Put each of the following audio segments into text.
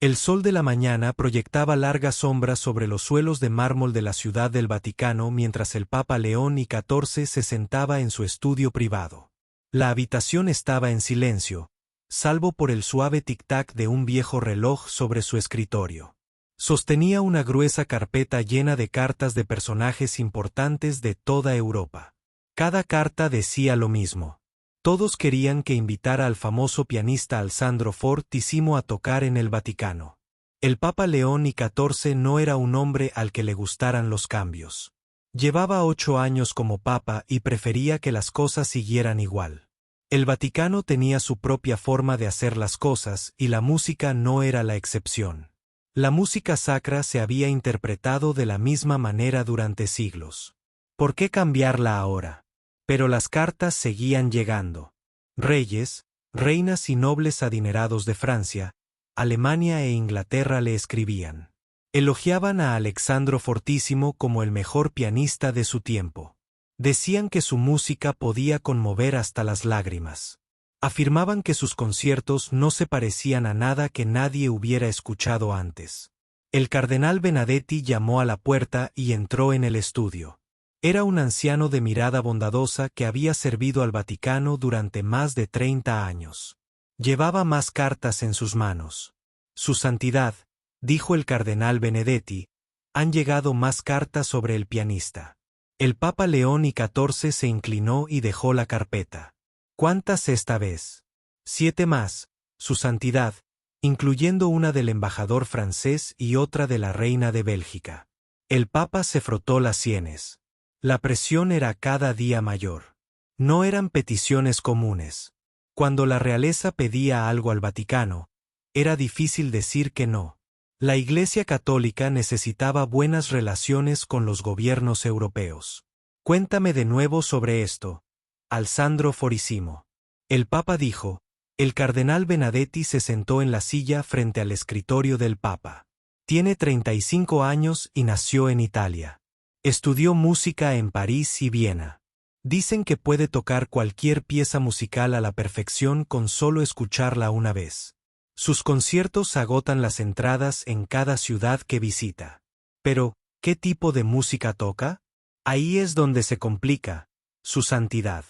El sol de la mañana proyectaba largas sombras sobre los suelos de mármol de la Ciudad del Vaticano mientras el Papa León XIV se sentaba en su estudio privado. La habitación estaba en silencio, salvo por el suave tic-tac de un viejo reloj sobre su escritorio. Sostenía una gruesa carpeta llena de cartas de personajes importantes de toda Europa. Cada carta decía lo mismo. Todos querían que invitara al famoso pianista Alessandro Fortissimo a tocar en el Vaticano. El Papa León XIV no era un hombre al que le gustaran los cambios. Llevaba 8 años como papa y prefería que las cosas siguieran igual. El Vaticano tenía su propia forma de hacer las cosas y la música no era la excepción. La música sacra se había interpretado de la misma manera durante siglos. ¿Por qué cambiarla ahora? Pero las cartas seguían llegando. Reyes, reinas y nobles adinerados de Francia, Alemania e Inglaterra le escribían. Elogiaban a Alessandro Fortissimo como el mejor pianista de su tiempo. Decían que su música podía conmover hasta las lágrimas. Afirmaban que sus conciertos no se parecían a nada que nadie hubiera escuchado antes. El cardenal Benedetti llamó a la puerta y entró en el estudio. Era un anciano de mirada bondadosa que había servido al Vaticano durante más de 30 años. Llevaba más cartas en sus manos. Su santidad, dijo el cardenal Benedetti, han llegado más cartas sobre el pianista. El Papa León XIV se inclinó y dejó la carpeta. ¿Cuántas esta vez? 7 más, su santidad, incluyendo una del embajador francés y otra de la reina de Bélgica. El Papa se frotó las sienes. La presión era cada día mayor. No eran peticiones comunes. Cuando la realeza pedía algo al Vaticano, era difícil decir que no. La Iglesia Católica necesitaba buenas relaciones con los gobiernos europeos. Cuéntame de nuevo sobre esto, Alessandro Fortissimo. El Papa dijo. El cardenal Benedetti se sentó en la silla frente al escritorio del Papa. Tiene 35 años y nació en Italia. Estudió música en París y Viena. Dicen que puede tocar cualquier pieza musical a la perfección con solo escucharla una vez. Sus conciertos agotan las entradas en cada ciudad que visita. Pero, ¿qué tipo de música toca? Ahí es donde se complica, su santidad.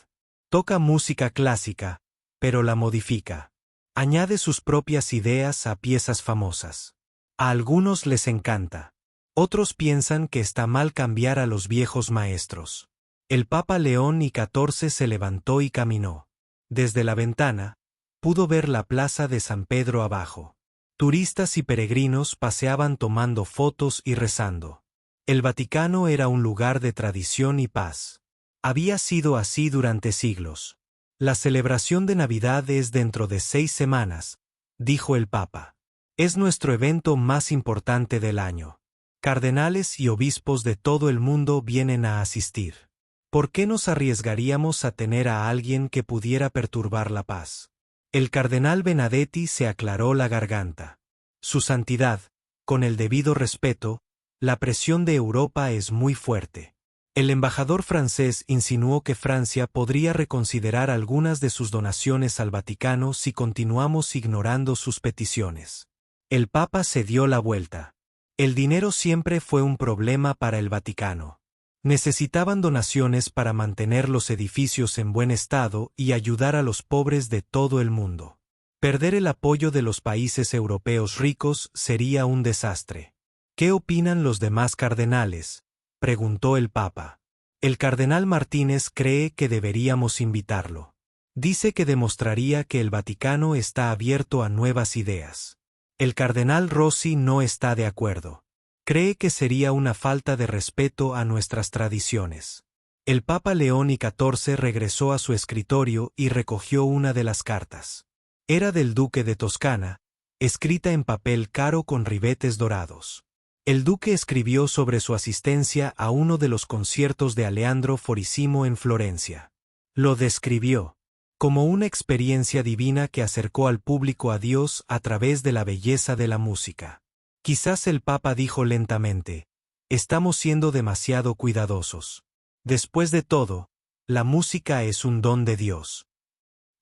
Toca música clásica, pero la modifica. Añade sus propias ideas a piezas famosas. A algunos les encanta. Otros piensan que está mal cambiar a los viejos maestros. El Papa León XIV se levantó y caminó. Desde la ventana, pudo ver la plaza de San Pedro abajo. Turistas y peregrinos paseaban tomando fotos y rezando. El Vaticano era un lugar de tradición y paz. Había sido así durante siglos. La celebración de Navidad es dentro de 6 semanas, dijo el Papa. Es nuestro evento más importante del año. Cardenales y obispos de todo el mundo vienen a asistir. ¿Por qué nos arriesgaríamos a tener a alguien que pudiera perturbar la paz? El cardenal Benedetti se aclaró la garganta. Su santidad, con el debido respeto, la presión de Europa es muy fuerte. El embajador francés insinuó que Francia podría reconsiderar algunas de sus donaciones al Vaticano si continuamos ignorando sus peticiones. El Papa se dio la vuelta. El dinero siempre fue un problema para el Vaticano. Necesitaban donaciones para mantener los edificios en buen estado y ayudar a los pobres de todo el mundo. Perder el apoyo de los países europeos ricos sería un desastre. ¿Qué opinan los demás cardenales?, preguntó el Papa. El cardenal Martínez cree que deberíamos invitarlo. Dice que demostraría que el Vaticano está abierto a nuevas ideas. El cardenal Rossi no está de acuerdo. Cree que sería una falta de respeto a nuestras tradiciones. El Papa León XIV regresó a su escritorio y recogió una de las cartas. Era del duque de Toscana, escrita en papel caro con ribetes dorados. El duque escribió sobre su asistencia a uno de los conciertos de Alessandro Fortissimo en Florencia. Lo describió como una experiencia divina que acercó al público a Dios a través de la belleza de la música. Quizás el Papa dijo lentamente, estamos siendo demasiado cuidadosos. Después de todo, la música es un don de Dios.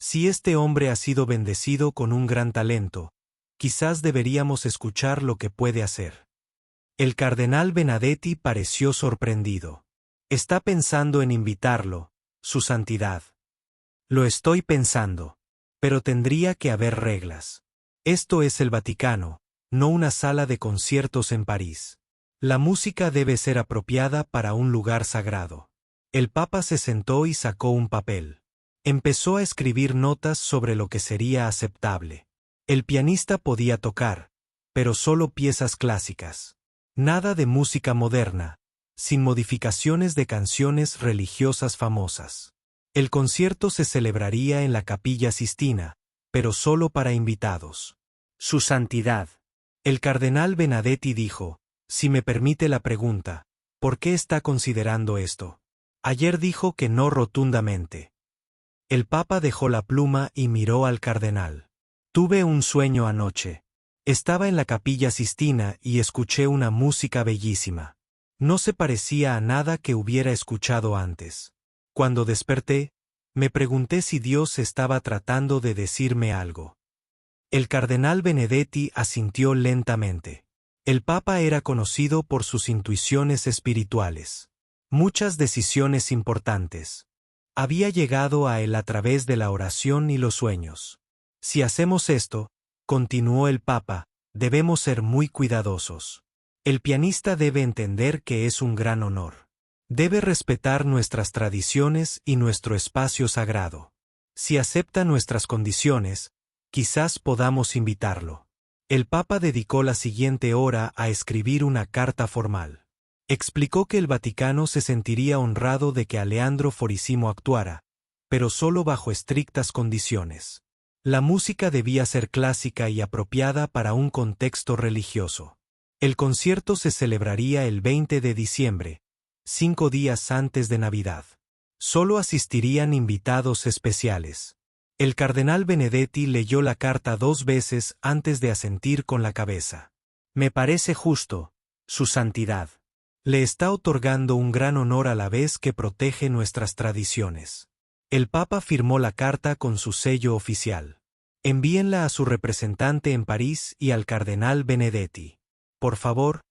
Si este hombre ha sido bendecido con un gran talento, Quizás deberíamos escuchar lo que puede hacer. El cardenal Benedetti pareció sorprendido. Está pensando en invitarlo, Su Santidad. Lo estoy pensando. Pero tendría que haber reglas. Esto es el Vaticano, no una sala de conciertos en París. La música debe ser apropiada para un lugar sagrado. El Papa se sentó y sacó un papel. Empezó a escribir notas sobre lo que sería aceptable. El pianista podía tocar, pero solo piezas clásicas. Nada de música moderna, sin modificaciones de canciones religiosas famosas. El concierto se celebraría en la Capilla Sistina, pero solo para invitados. Su Santidad. El cardenal Benedetti dijo, si me permite la pregunta, ¿por qué está considerando esto? Ayer dijo que no rotundamente. El Papa dejó la pluma y miró al cardenal. Tuve un sueño anoche. Estaba en la Capilla Sistina y escuché una música bellísima. No se parecía a nada que hubiera escuchado antes. Cuando desperté, me pregunté si Dios estaba tratando de decirme algo. El cardenal Benedetti asintió lentamente. El Papa era conocido por sus intuiciones espirituales. Muchas decisiones importantes había llegado a él a través de la oración y los sueños. Si hacemos esto, continuó el Papa, debemos ser muy cuidadosos. El pianista debe entender que es un gran honor. Debe respetar nuestras tradiciones y nuestro espacio sagrado. Si acepta nuestras condiciones, quizás podamos invitarlo. El Papa dedicó la siguiente hora a escribir una carta formal. Explicó que el Vaticano se sentiría honrado de que Aleandro Forissimo actuara, pero solo bajo estrictas condiciones. La música debía ser clásica y apropiada para un contexto religioso. El concierto se celebraría el 20 de diciembre, 5 días antes de Navidad. Solo asistirían invitados especiales. El cardenal Benedetti leyó la carta 2 veces antes de asentir con la cabeza. Me parece justo, Su Santidad. Le está otorgando un gran honor a la vez que protege nuestras tradiciones. El Papa firmó la carta con su sello oficial. Envíenla a su representante en París y al cardenal Benedetti. Por favor,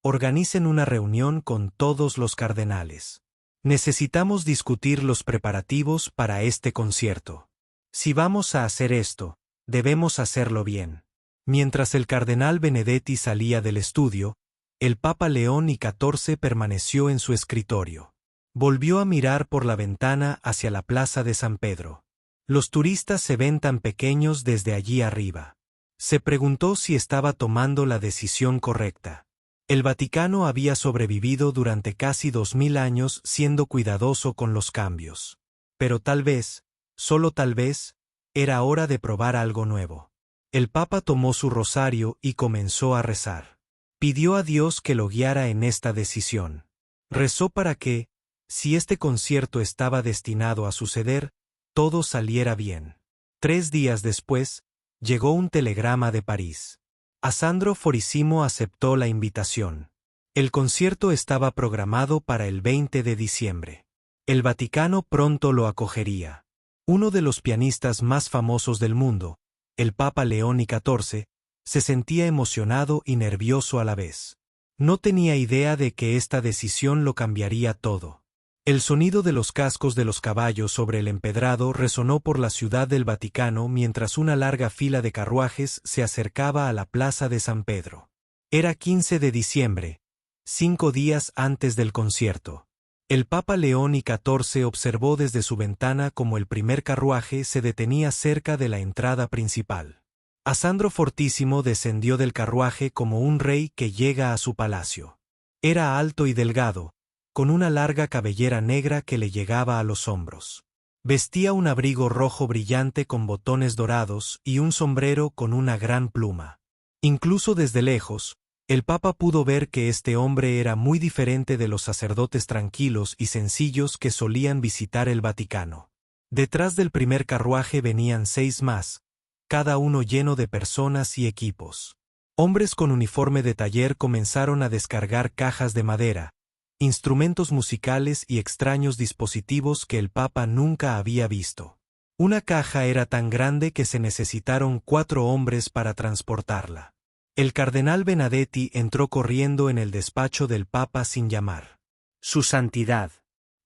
organicen una reunión con todos los cardenales. Necesitamos discutir los preparativos para este concierto. Si vamos a hacer esto, debemos hacerlo bien. Mientras el cardenal Benedetti salía del estudio, el Papa León XIV permaneció en su escritorio. Volvió a mirar por la ventana hacia la plaza de San Pedro. Los turistas se ven tan pequeños desde allí arriba. Se preguntó si estaba tomando la decisión correcta. El Vaticano había sobrevivido durante casi 2000 años siendo cuidadoso con los cambios. Pero tal vez, solo tal vez, era hora de probar algo nuevo. El Papa tomó su rosario y comenzó a rezar. Pidió a Dios que lo guiara en esta decisión. Rezó para que, si este concierto estaba destinado a suceder, todo saliera bien. 3 días después, llegó un telegrama de París. Alessandro Forissimo aceptó la invitación. El concierto estaba programado para el 20 de diciembre. El Vaticano pronto lo acogería. Uno de los pianistas más famosos del mundo, el Papa León XIV, se sentía emocionado y nervioso a la vez. No tenía idea de que esta decisión lo cambiaría todo. El sonido de los cascos de los caballos sobre el empedrado resonó por la ciudad del Vaticano mientras una larga fila de carruajes se acercaba a la plaza de San Pedro. Era 15 de diciembre, 5 días antes del concierto. El Papa León XIV observó desde su ventana cómo el primer carruaje se detenía cerca de la entrada principal. Alessandro Fortissimo descendió del carruaje como un rey que llega a su palacio. Era alto y delgado, con una larga cabellera negra que le llegaba a los hombros. Vestía un abrigo rojo brillante con botones dorados y un sombrero con una gran pluma. Incluso desde lejos, el Papa pudo ver que este hombre era muy diferente de los sacerdotes tranquilos y sencillos que solían visitar el Vaticano. Detrás del primer carruaje venían 6 más, cada uno lleno de personas y equipos. Hombres con uniforme de taller comenzaron a descargar cajas de madera, instrumentos musicales y extraños dispositivos que el Papa nunca había visto. Una caja era tan grande que se necesitaron 4 hombres para transportarla. El cardenal Benedetti entró corriendo en el despacho del Papa sin llamar. Su Santidad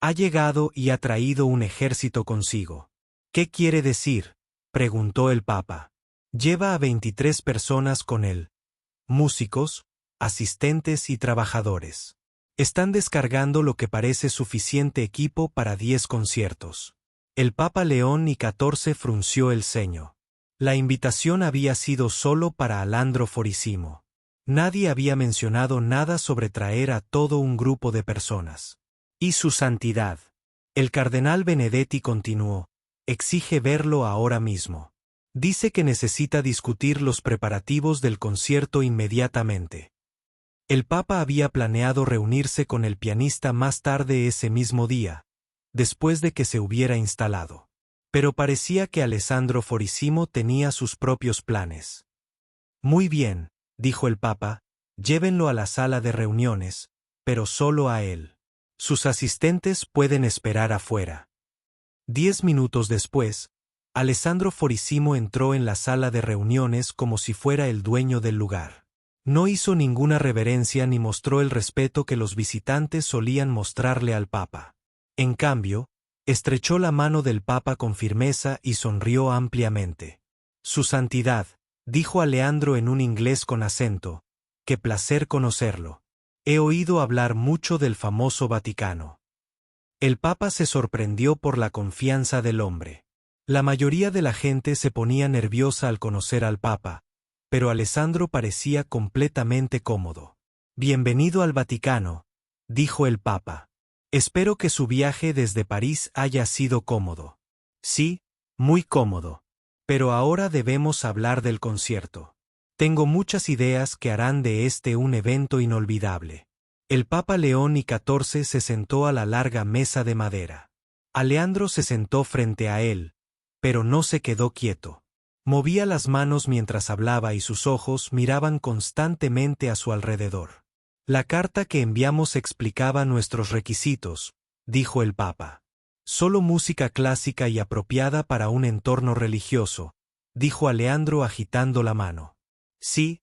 ha llegado y ha traído un ejército consigo. ¿Qué quiere decir?, preguntó el Papa. Lleva a 23 personas con él. Músicos, asistentes y trabajadores. Están descargando lo que parece suficiente equipo para 10 conciertos. El Papa León XIV frunció el ceño. La invitación había sido solo para Alandro Forissimo. Nadie había mencionado nada sobre traer a todo un grupo de personas. Y su santidad. El cardenal Benedetti continuó, exige verlo ahora mismo. Dice que necesita discutir los preparativos del concierto inmediatamente. El Papa había planeado reunirse con el pianista más tarde ese mismo día, después de que se hubiera instalado. Pero parecía que Alessandro Forissimo tenía sus propios planes. Muy bien, dijo el Papa, llévenlo a la sala de reuniones, pero solo a él. Sus asistentes pueden esperar afuera. 10 minutos después, Alessandro Forissimo entró en la sala de reuniones como si fuera el dueño del lugar. No hizo ninguna reverencia ni mostró el respeto que los visitantes solían mostrarle al Papa. En cambio, estrechó la mano del Papa con firmeza y sonrió ampliamente. Su Santidad, dijo a Leandro en un inglés con acento, qué placer conocerlo. He oído hablar mucho del famoso Vaticano. El Papa se sorprendió por la confianza del hombre. La mayoría de la gente se ponía nerviosa al conocer al Papa, pero Alessandro parecía completamente cómodo. Bienvenido al Vaticano, dijo el Papa. Espero que su viaje desde París haya sido cómodo. Sí, muy cómodo. Pero ahora debemos hablar del concierto. Tengo muchas ideas que harán de este un evento inolvidable. El Papa León XIV se sentó a la larga mesa de madera. Aleandro se sentó frente a él, pero no se quedó quieto. Movía las manos mientras hablaba y sus ojos miraban constantemente a su alrededor. La carta que enviamos explicaba nuestros requisitos, dijo el Papa. Solo música clásica y apropiada para un entorno religioso, dijo Aleandro agitando la mano. Sí,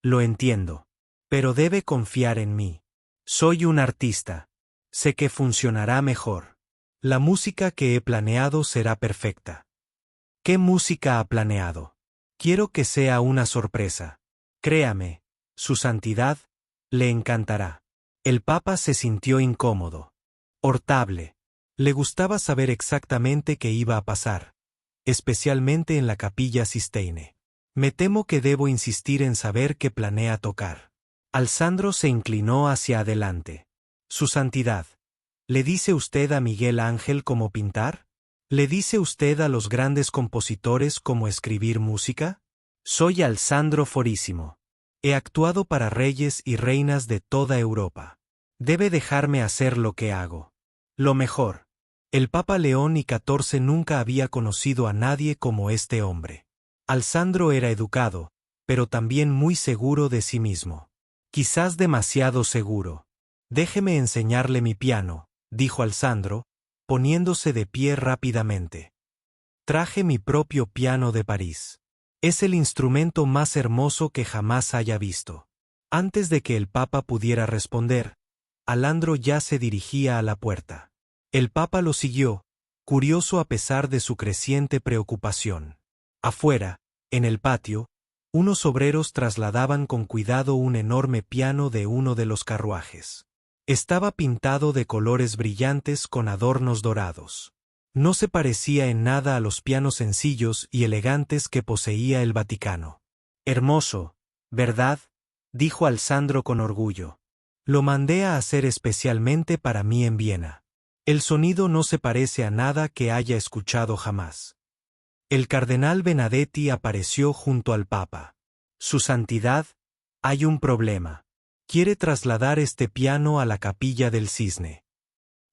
lo entiendo. Pero debe confiar en mí. Soy un artista. Sé que funcionará mejor. La música que he planeado será perfecta. ¿Qué música ha planeado? Quiero que sea una sorpresa. Créame, su santidad, le encantará. El Papa se sintió incómodo. Hortable. Le gustaba saber exactamente qué iba a pasar, especialmente en la Capilla Sistine. Me temo que debo insistir en saber qué planea tocar. Alessandro se inclinó hacia adelante. Su santidad, ¿le dice usted a Miguel Ángel cómo pintar? ¿Le dice usted a los grandes compositores cómo escribir música? Soy Alessandro Forissimo. He actuado para reyes y reinas de toda Europa. Debe dejarme hacer lo que hago. Lo mejor. El Papa León XIV nunca había conocido a nadie como este hombre. Alessandro era educado, pero también muy seguro de sí mismo. Quizás demasiado seguro. Déjeme enseñarle mi piano, dijo Alessandro, poniéndose de pie rápidamente. Traje mi propio piano de París. Es el instrumento más hermoso que jamás haya visto. Antes de que el Papa pudiera responder, Alessandro ya se dirigía a la puerta. El Papa lo siguió, curioso a pesar de su creciente preocupación. Afuera, en el patio, unos obreros trasladaban con cuidado un enorme piano de uno de los carruajes. Estaba pintado de colores brillantes con adornos dorados. No se parecía en nada a los pianos sencillos y elegantes que poseía el Vaticano. Hermoso, ¿verdad?, dijo Alessandro con orgullo. Lo mandé a hacer especialmente para mí en Viena. El sonido no se parece a nada que haya escuchado jamás. El cardenal Benedetti apareció junto al Papa. Su Santidad, hay un problema. Quiere trasladar este piano a la Capilla del Cisne.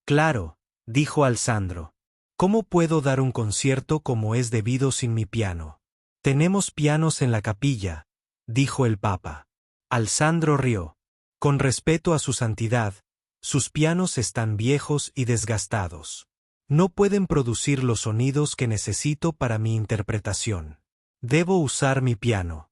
Claro, dijo Alessandro. ¿Cómo puedo dar un concierto como es debido sin mi piano? Tenemos pianos en la capilla, dijo el Papa. Alessandro rió. Con respeto a su santidad, sus pianos están viejos y desgastados. No pueden producir los sonidos que necesito para mi interpretación. Debo usar mi piano.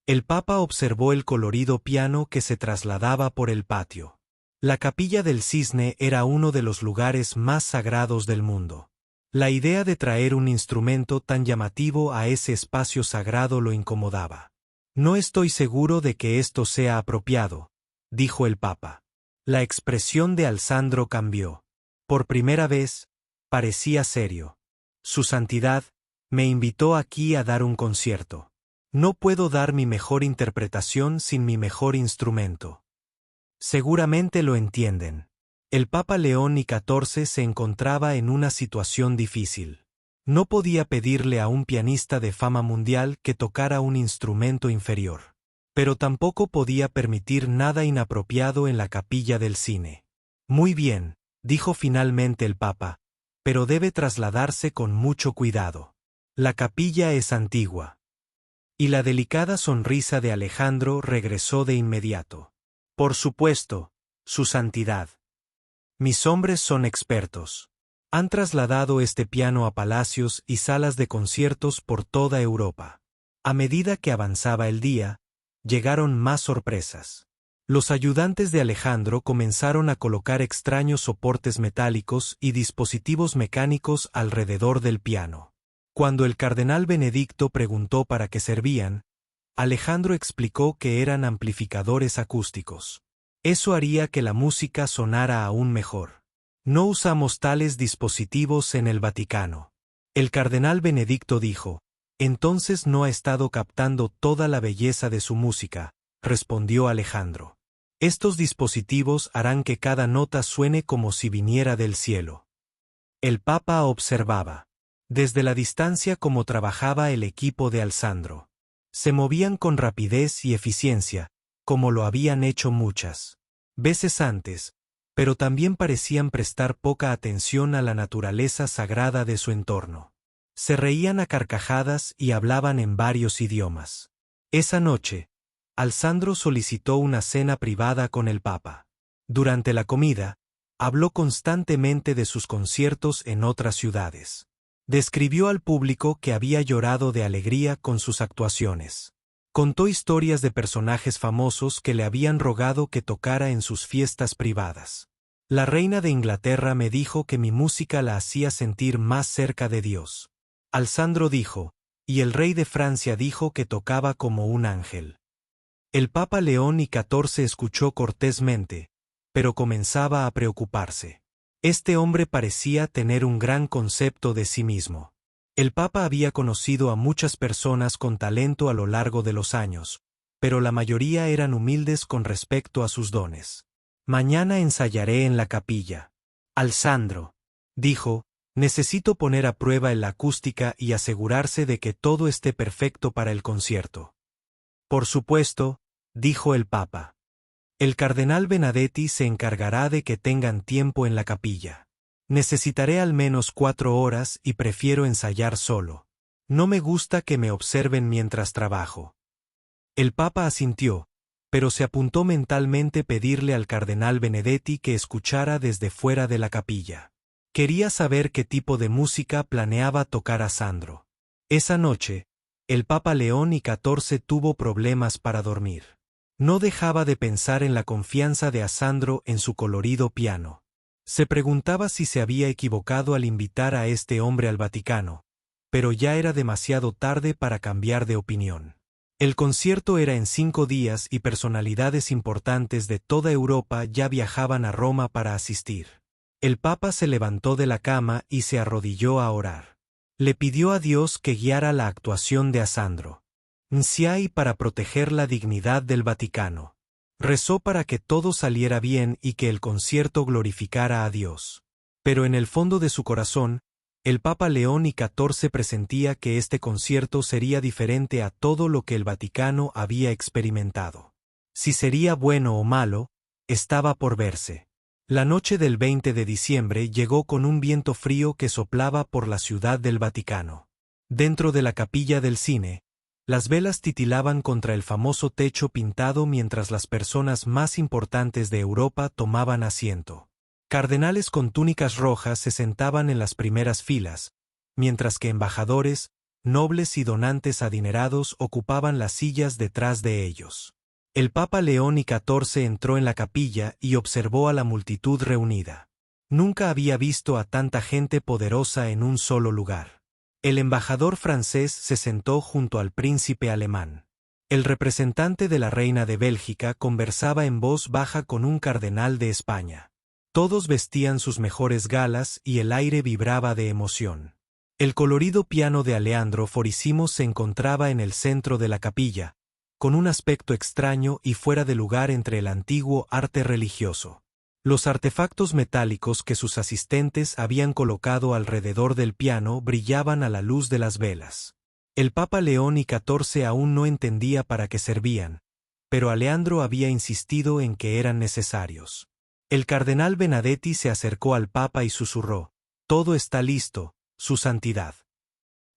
El Papa observó el colorido piano que se trasladaba por el patio. La Capilla del Cisne era uno de los lugares más sagrados del mundo. La idea de traer un instrumento tan llamativo a ese espacio sagrado lo incomodaba. No estoy seguro de que esto sea apropiado, dijo el Papa. La expresión de Alessandro cambió. Por primera vez, parecía serio. Su Santidad me invitó aquí a dar un concierto. No puedo dar mi mejor interpretación sin mi mejor instrumento. Seguramente lo entienden. El Papa León XIV se encontraba en una situación difícil. No podía pedirle a un pianista de fama mundial que tocara un instrumento inferior. Pero tampoco podía permitir nada inapropiado en la Capilla del Cisne. Muy bien, dijo finalmente el Papa, pero debe trasladarse con mucho cuidado. La capilla es antigua. Y la delicada sonrisa de Alejandro regresó de inmediato. Por supuesto, Su Santidad. Mis hombres son expertos. Han trasladado este piano a palacios y salas de conciertos por toda Europa. A medida que avanzaba el día, llegaron más sorpresas. Los ayudantes de Alejandro comenzaron a colocar extraños soportes metálicos y dispositivos mecánicos alrededor del piano. Cuando el cardenal Benedicto preguntó para qué servían, Alejandro explicó que eran amplificadores acústicos. Eso haría que la música sonara aún mejor. No usamos tales dispositivos en el Vaticano. El cardenal Benedicto dijo, entonces no ha estado captando toda la belleza de su música, respondió Alejandro. Estos dispositivos harán que cada nota suene como si viniera del cielo. El Papa observaba desde la distancia cómo trabajaba el equipo de Alessandro. Se movían con rapidez y eficiencia, como lo habían hecho muchas veces antes, pero también parecían prestar poca atención a la naturaleza sagrada de su entorno. Se reían a carcajadas y hablaban en varios idiomas. Esa noche, Alessandro solicitó una cena privada con el Papa. Durante la comida, habló constantemente de sus conciertos en otras ciudades. Describió al público que había llorado de alegría con sus actuaciones. Contó historias de personajes famosos que le habían rogado que tocara en sus fiestas privadas. La reina de Inglaterra me dijo que mi música la hacía sentir más cerca de Dios. Alessandro dijo, y el rey de Francia dijo que tocaba como un ángel. El Papa León XIV escuchó cortésmente, pero comenzaba a preocuparse. Este hombre parecía tener un gran concepto de sí mismo. El Papa había conocido a muchas personas con talento a lo largo de los años, pero la mayoría eran humildes con respecto a sus dones. Mañana ensayaré en la capilla. Alessandro, dijo, necesito poner a prueba la acústica y asegurarse de que todo esté perfecto para el concierto. Por supuesto, dijo el Papa. El cardenal Benedetti se encargará de que tengan tiempo en la capilla. Necesitaré al menos 4 horas y prefiero ensayar solo. No me gusta que me observen mientras trabajo. El Papa asintió, pero se apuntó mentalmente pedirle al cardenal Benedetti que escuchara desde fuera de la capilla. Quería saber qué tipo de música planeaba tocar Alessandro. Esa noche, el Papa León XIV tuvo problemas para dormir. No dejaba de pensar en la confianza de Alessandro en su colorido piano. Se preguntaba si se había equivocado al invitar a este hombre al Vaticano, pero ya era demasiado tarde para cambiar de opinión. El concierto era en 5 días y personalidades importantes de toda Europa ya viajaban a Roma para asistir. El Papa se levantó de la cama y se arrodilló a orar. Le pidió a Dios que guiara la actuación de Alessandro. Nciai para proteger la dignidad del Vaticano. Rezó para que todo saliera bien y que el concierto glorificara a Dios. Pero en el fondo de su corazón, el Papa León XIV presentía que este concierto sería diferente a todo lo que el Vaticano había experimentado. Si sería bueno o malo, estaba por verse. La noche del 20 de diciembre llegó con un viento frío que soplaba por la ciudad del Vaticano. Dentro de la capilla del Cisne, las velas titilaban contra el famoso techo pintado mientras las personas más importantes de Europa tomaban asiento. Cardenales con túnicas rojas se sentaban en las primeras filas, mientras que embajadores, nobles y donantes adinerados ocupaban las sillas detrás de ellos. El Papa León XIV entró en la capilla y observó a la multitud reunida. Nunca había visto a tanta gente poderosa en un solo lugar. El embajador francés se sentó junto al príncipe alemán. El representante de la reina de Bélgica conversaba en voz baja con un cardenal de España. Todos vestían sus mejores galas y el aire vibraba de emoción. El colorido piano de Aleandro Forissimo se encontraba en el centro de la capilla, con un aspecto extraño y fuera de lugar entre el antiguo arte religioso. Los artefactos metálicos que sus asistentes habían colocado alrededor del piano brillaban a la luz de las velas. El Papa León XIV aún no entendía para qué servían, pero Aleandro había insistido en que eran necesarios. El cardenal Benedetti se acercó al Papa y susurró: «Todo está listo, Su Santidad».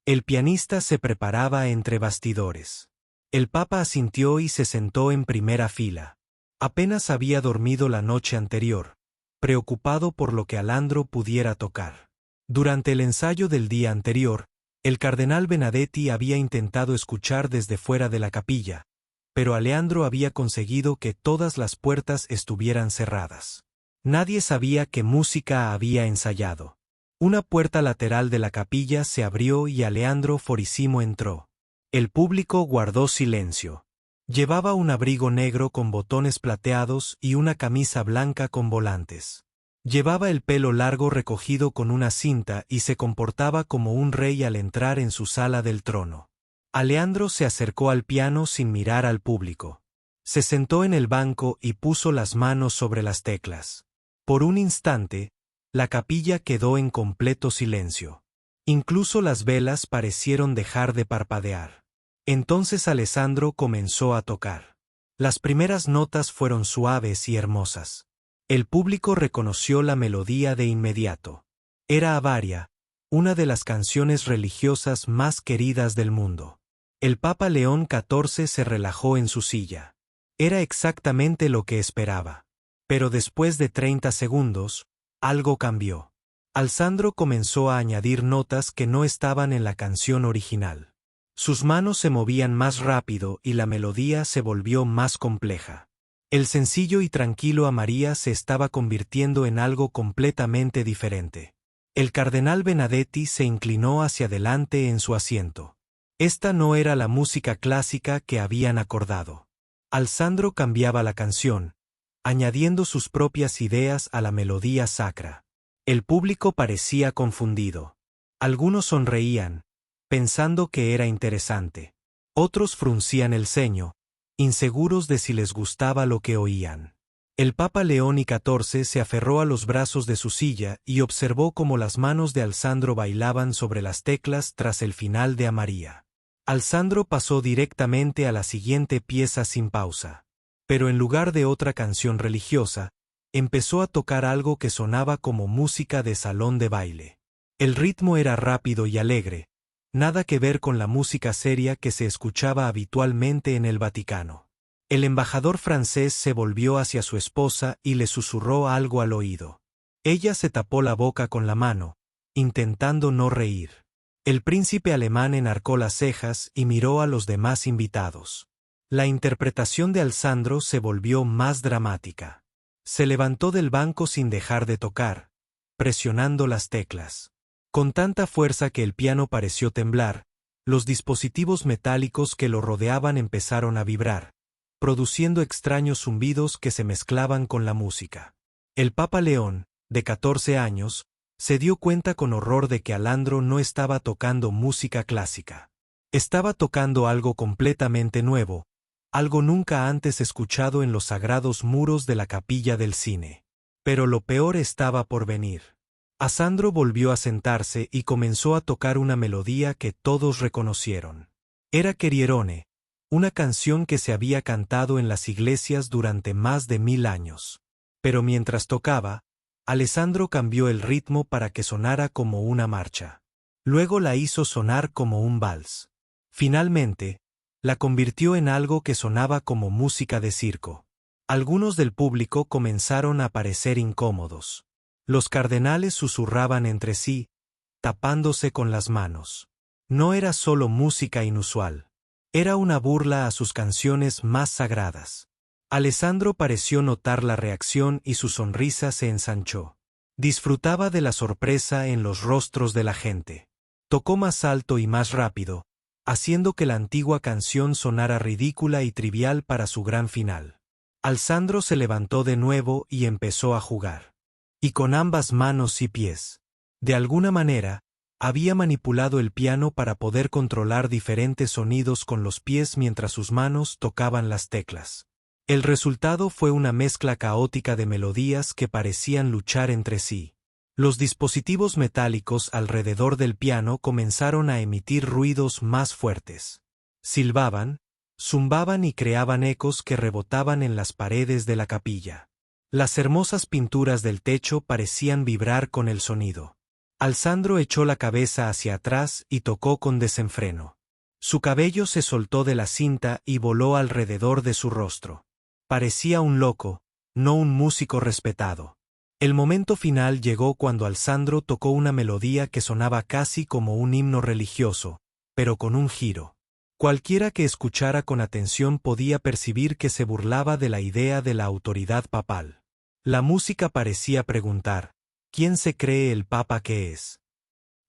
El pianista se preparaba entre bastidores. El Papa asintió y se sentó en primera fila. Apenas había dormido la noche anterior, preocupado por lo que Aleandro pudiera tocar. Durante el ensayo del día anterior, el cardenal Benedetti había intentado escuchar desde fuera de la capilla, pero Aleandro había conseguido que todas las puertas estuvieran cerradas. Nadie sabía qué música había ensayado. Una puerta lateral de la capilla se abrió y Aleandro Forissimo entró. El público guardó silencio. Llevaba un abrigo negro con botones plateados y una camisa blanca con volantes. Llevaba el pelo largo recogido con una cinta y se comportaba como un rey al entrar en su sala del trono. Aleandro se acercó al piano sin mirar al público. Se sentó en el banco y puso las manos sobre las teclas. Por un instante, la capilla quedó en completo silencio. Incluso las velas parecieron dejar de parpadear. Entonces Alessandro comenzó a tocar. Las primeras notas fueron suaves y hermosas. El público reconoció la melodía de inmediato. Era Avaria, una de las canciones religiosas más queridas del mundo. El Papa León XIV se relajó en su silla. Era exactamente lo que esperaba. Pero después de 30 segundos, algo cambió. Alessandro comenzó a añadir notas que no estaban en la canción original. Sus manos se movían más rápido y la melodía se volvió más compleja. El sencillo y tranquilo a María se estaba convirtiendo en algo completamente diferente. El cardenal Benedetti se inclinó hacia adelante en su asiento. Esta no era la música clásica que habían acordado. Alessandro cambiaba la canción, añadiendo sus propias ideas a la melodía sacra. El público parecía confundido. Algunos sonreían, pensando que era interesante. Otros fruncían el ceño, inseguros de si les gustaba lo que oían. El Papa León XIV se aferró a los brazos de su silla y observó cómo las manos de Alessandro bailaban sobre las teclas tras el final de A María. Alessandro pasó directamente a la siguiente pieza sin pausa. Pero en lugar de otra canción religiosa, empezó a tocar algo que sonaba como música de salón de baile. El ritmo era rápido y alegre, nada que ver con la música seria que se escuchaba habitualmente en el Vaticano. El embajador francés se volvió hacia su esposa y le susurró algo al oído. Ella se tapó la boca con la mano, intentando no reír. El príncipe alemán enarcó las cejas y miró a los demás invitados. La interpretación de Alessandro se volvió más dramática. Se levantó del banco sin dejar de tocar, presionando las teclas. Con tanta fuerza que el piano pareció temblar, los dispositivos metálicos que lo rodeaban empezaron a vibrar, produciendo extraños zumbidos que se mezclaban con la música. El Papa León, de 14 años, se dio cuenta con horror de que Aleandro no estaba tocando música clásica. Estaba tocando algo completamente nuevo, algo nunca antes escuchado en los sagrados muros de la capilla del cine. Pero lo peor estaba por venir. Alessandro volvió a sentarse y comenzó a tocar una melodía que todos reconocieron. Era Querierone, una canción que se había cantado en las iglesias durante más de 1000 años. Pero mientras tocaba, Alessandro cambió el ritmo para que sonara como una marcha. Luego la hizo sonar como un vals. Finalmente, la convirtió en algo que sonaba como música de circo. Algunos del público comenzaron a parecer incómodos. Los cardenales susurraban entre sí, tapándose con las manos. No era solo música inusual. Era una burla a sus canciones más sagradas. Alessandro pareció notar la reacción y su sonrisa se ensanchó. Disfrutaba de la sorpresa en los rostros de la gente. Tocó más alto y más rápido, haciendo que la antigua canción sonara ridícula y trivial para su gran final. Alessandro se levantó de nuevo y empezó a jugar. Y con ambas manos y pies. De alguna manera, había manipulado el piano para poder controlar diferentes sonidos con los pies mientras sus manos tocaban las teclas. El resultado fue una mezcla caótica de melodías que parecían luchar entre sí. Los dispositivos metálicos alrededor del piano comenzaron a emitir ruidos más fuertes. Silbaban, zumbaban y creaban ecos que rebotaban en las paredes de la capilla. Las hermosas pinturas del techo parecían vibrar con el sonido. Alessandro echó la cabeza hacia atrás y tocó con desenfreno. Su cabello se soltó de la cinta y voló alrededor de su rostro. Parecía un loco, no un músico respetado. El momento final llegó cuando Alessandro tocó una melodía que sonaba casi como un himno religioso, pero con un giro. Cualquiera que escuchara con atención podía percibir que se burlaba de la idea de la autoridad papal. La música parecía preguntar, ¿quién se cree el papa que es?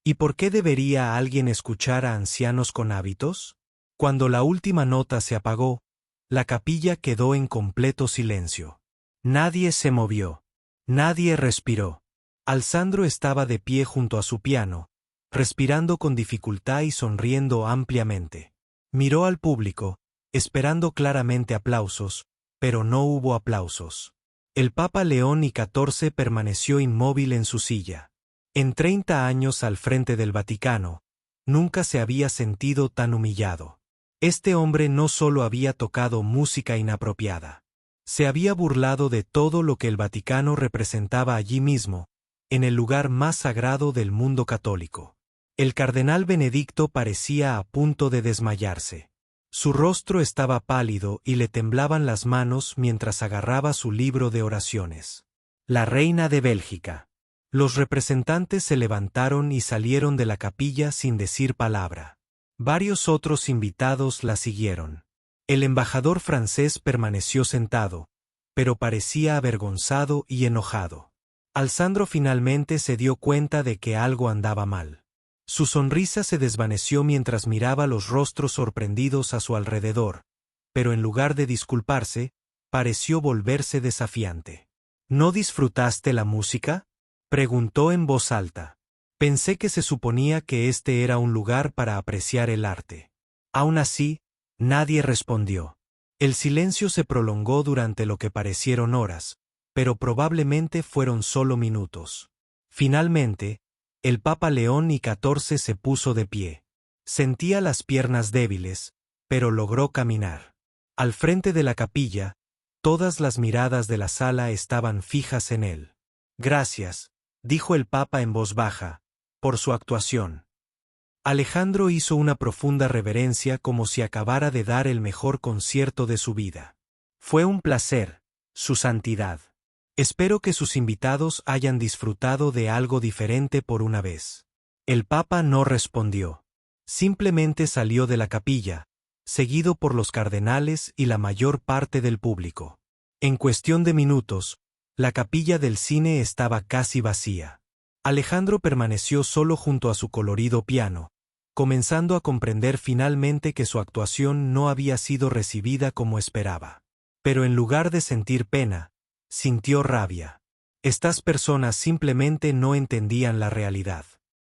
¿Y por qué debería alguien escuchar a ancianos con hábitos? Cuando la última nota se apagó, la capilla quedó en completo silencio. Nadie se movió. Nadie respiró. Alessandro estaba de pie junto a su piano, respirando con dificultad y sonriendo ampliamente. Miró al público, esperando claramente aplausos, pero no hubo aplausos. El Papa León XIV permaneció inmóvil en su silla. En 30 años al frente del Vaticano, nunca se había sentido tan humillado. Este hombre no solo había tocado música inapropiada. Se había burlado de todo lo que el Vaticano representaba allí mismo, en el lugar más sagrado del mundo católico. El cardenal Benedicto parecía a punto de desmayarse. Su rostro estaba pálido y le temblaban las manos mientras agarraba su libro de oraciones. La reina de Bélgica. Los representantes se levantaron y salieron de la capilla sin decir palabra. Varios otros invitados la siguieron. El embajador francés permaneció sentado, pero parecía avergonzado y enojado. Alessandro finalmente se dio cuenta de que algo andaba mal. Su sonrisa se desvaneció mientras miraba los rostros sorprendidos a su alrededor, pero en lugar de disculparse, pareció volverse desafiante. ¿No disfrutaste la música?, preguntó en voz alta. Pensé que se suponía que este era un lugar para apreciar el arte. Aún así, nadie respondió. El silencio se prolongó durante lo que parecieron horas, pero probablemente fueron solo minutos. Finalmente, el Papa León XIV se puso de pie. Sentía las piernas débiles, pero logró caminar. Al frente de la capilla, todas las miradas de la sala estaban fijas en él. Gracias, dijo el Papa en voz baja, por su actuación. Alejandro hizo una profunda reverencia como si acabara de dar el mejor concierto de su vida. Fue un placer, Su Santidad. Espero que sus invitados hayan disfrutado de algo diferente por una vez. El Papa no respondió. Simplemente salió de la capilla, seguido por los cardenales y la mayor parte del público. En cuestión de minutos, la capilla del cine estaba casi vacía. Alejandro permaneció solo junto a su colorido piano, comenzando a comprender finalmente que su actuación no había sido recibida como esperaba. Pero en lugar de sentir pena, sintió rabia. Estas personas simplemente no entendían la realidad.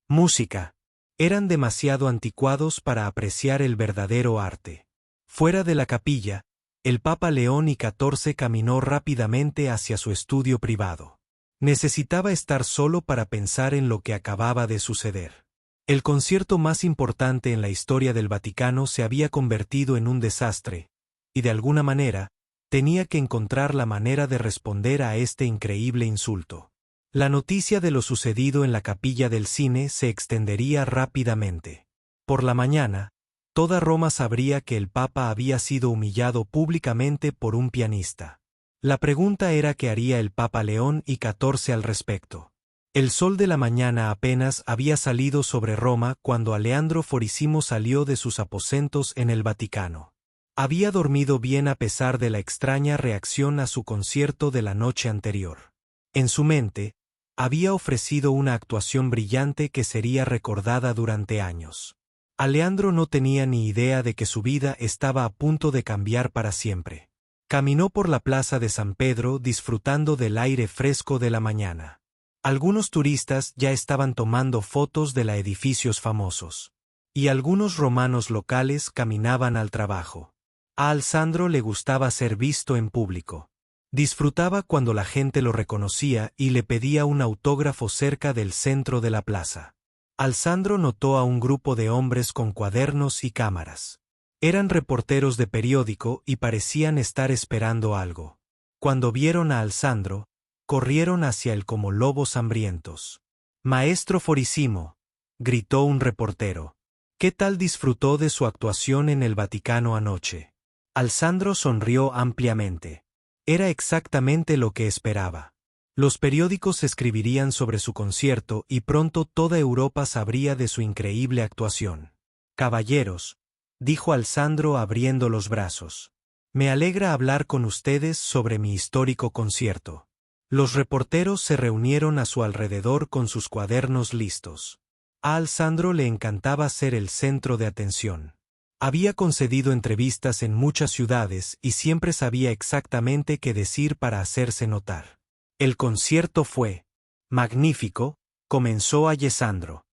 Música. Eran demasiado anticuados para apreciar el verdadero arte. Fuera de la capilla, el Papa León XIV caminó rápidamente hacia su estudio privado. Necesitaba estar solo para pensar en lo que acababa de suceder. El concierto más importante en la historia del Vaticano se había convertido en un desastre, y de alguna manera, tenía que encontrar la manera de responder a este increíble insulto. La noticia de lo sucedido en la capilla del cine se extendería rápidamente. Por la mañana, toda Roma sabría que el Papa había sido humillado públicamente por un pianista. La pregunta era qué haría el Papa León XIV al respecto. El sol de la mañana apenas había salido sobre Roma cuando Aleandro Forissimo salió de sus aposentos en el Vaticano. Había dormido bien a pesar de la extraña reacción a su concierto de la noche anterior. En su mente, había ofrecido una actuación brillante que sería recordada durante años. Aleandro no tenía ni idea de que su vida estaba a punto de cambiar para siempre. Caminó por la plaza de San Pedro disfrutando del aire fresco de la mañana. Algunos turistas ya estaban tomando fotos de los edificios famosos. Y algunos romanos locales caminaban al trabajo. A Alessandro le gustaba ser visto en público. Disfrutaba cuando la gente lo reconocía y le pedía un autógrafo cerca del centro de la plaza. Alessandro notó a un grupo de hombres con cuadernos y cámaras. Eran reporteros de periódico y parecían estar esperando algo. Cuando vieron a Alessandro, corrieron hacia él como lobos hambrientos. «Maestro Forissimo», gritó un reportero. «¿Qué tal disfrutó de su actuación en el Vaticano anoche?» Alessandro sonrió ampliamente. Era exactamente lo que esperaba. Los periódicos escribirían sobre su concierto y pronto toda Europa sabría de su increíble actuación. «Caballeros», dijo Alessandro abriendo los brazos. «Me alegra hablar con ustedes sobre mi histórico concierto». Los reporteros se reunieron a su alrededor con sus cuadernos listos. A Alessandro le encantaba ser el centro de atención. Había concedido entrevistas en muchas ciudades y siempre sabía exactamente qué decir para hacerse notar. El concierto fue magnífico, comenzó Alessandro.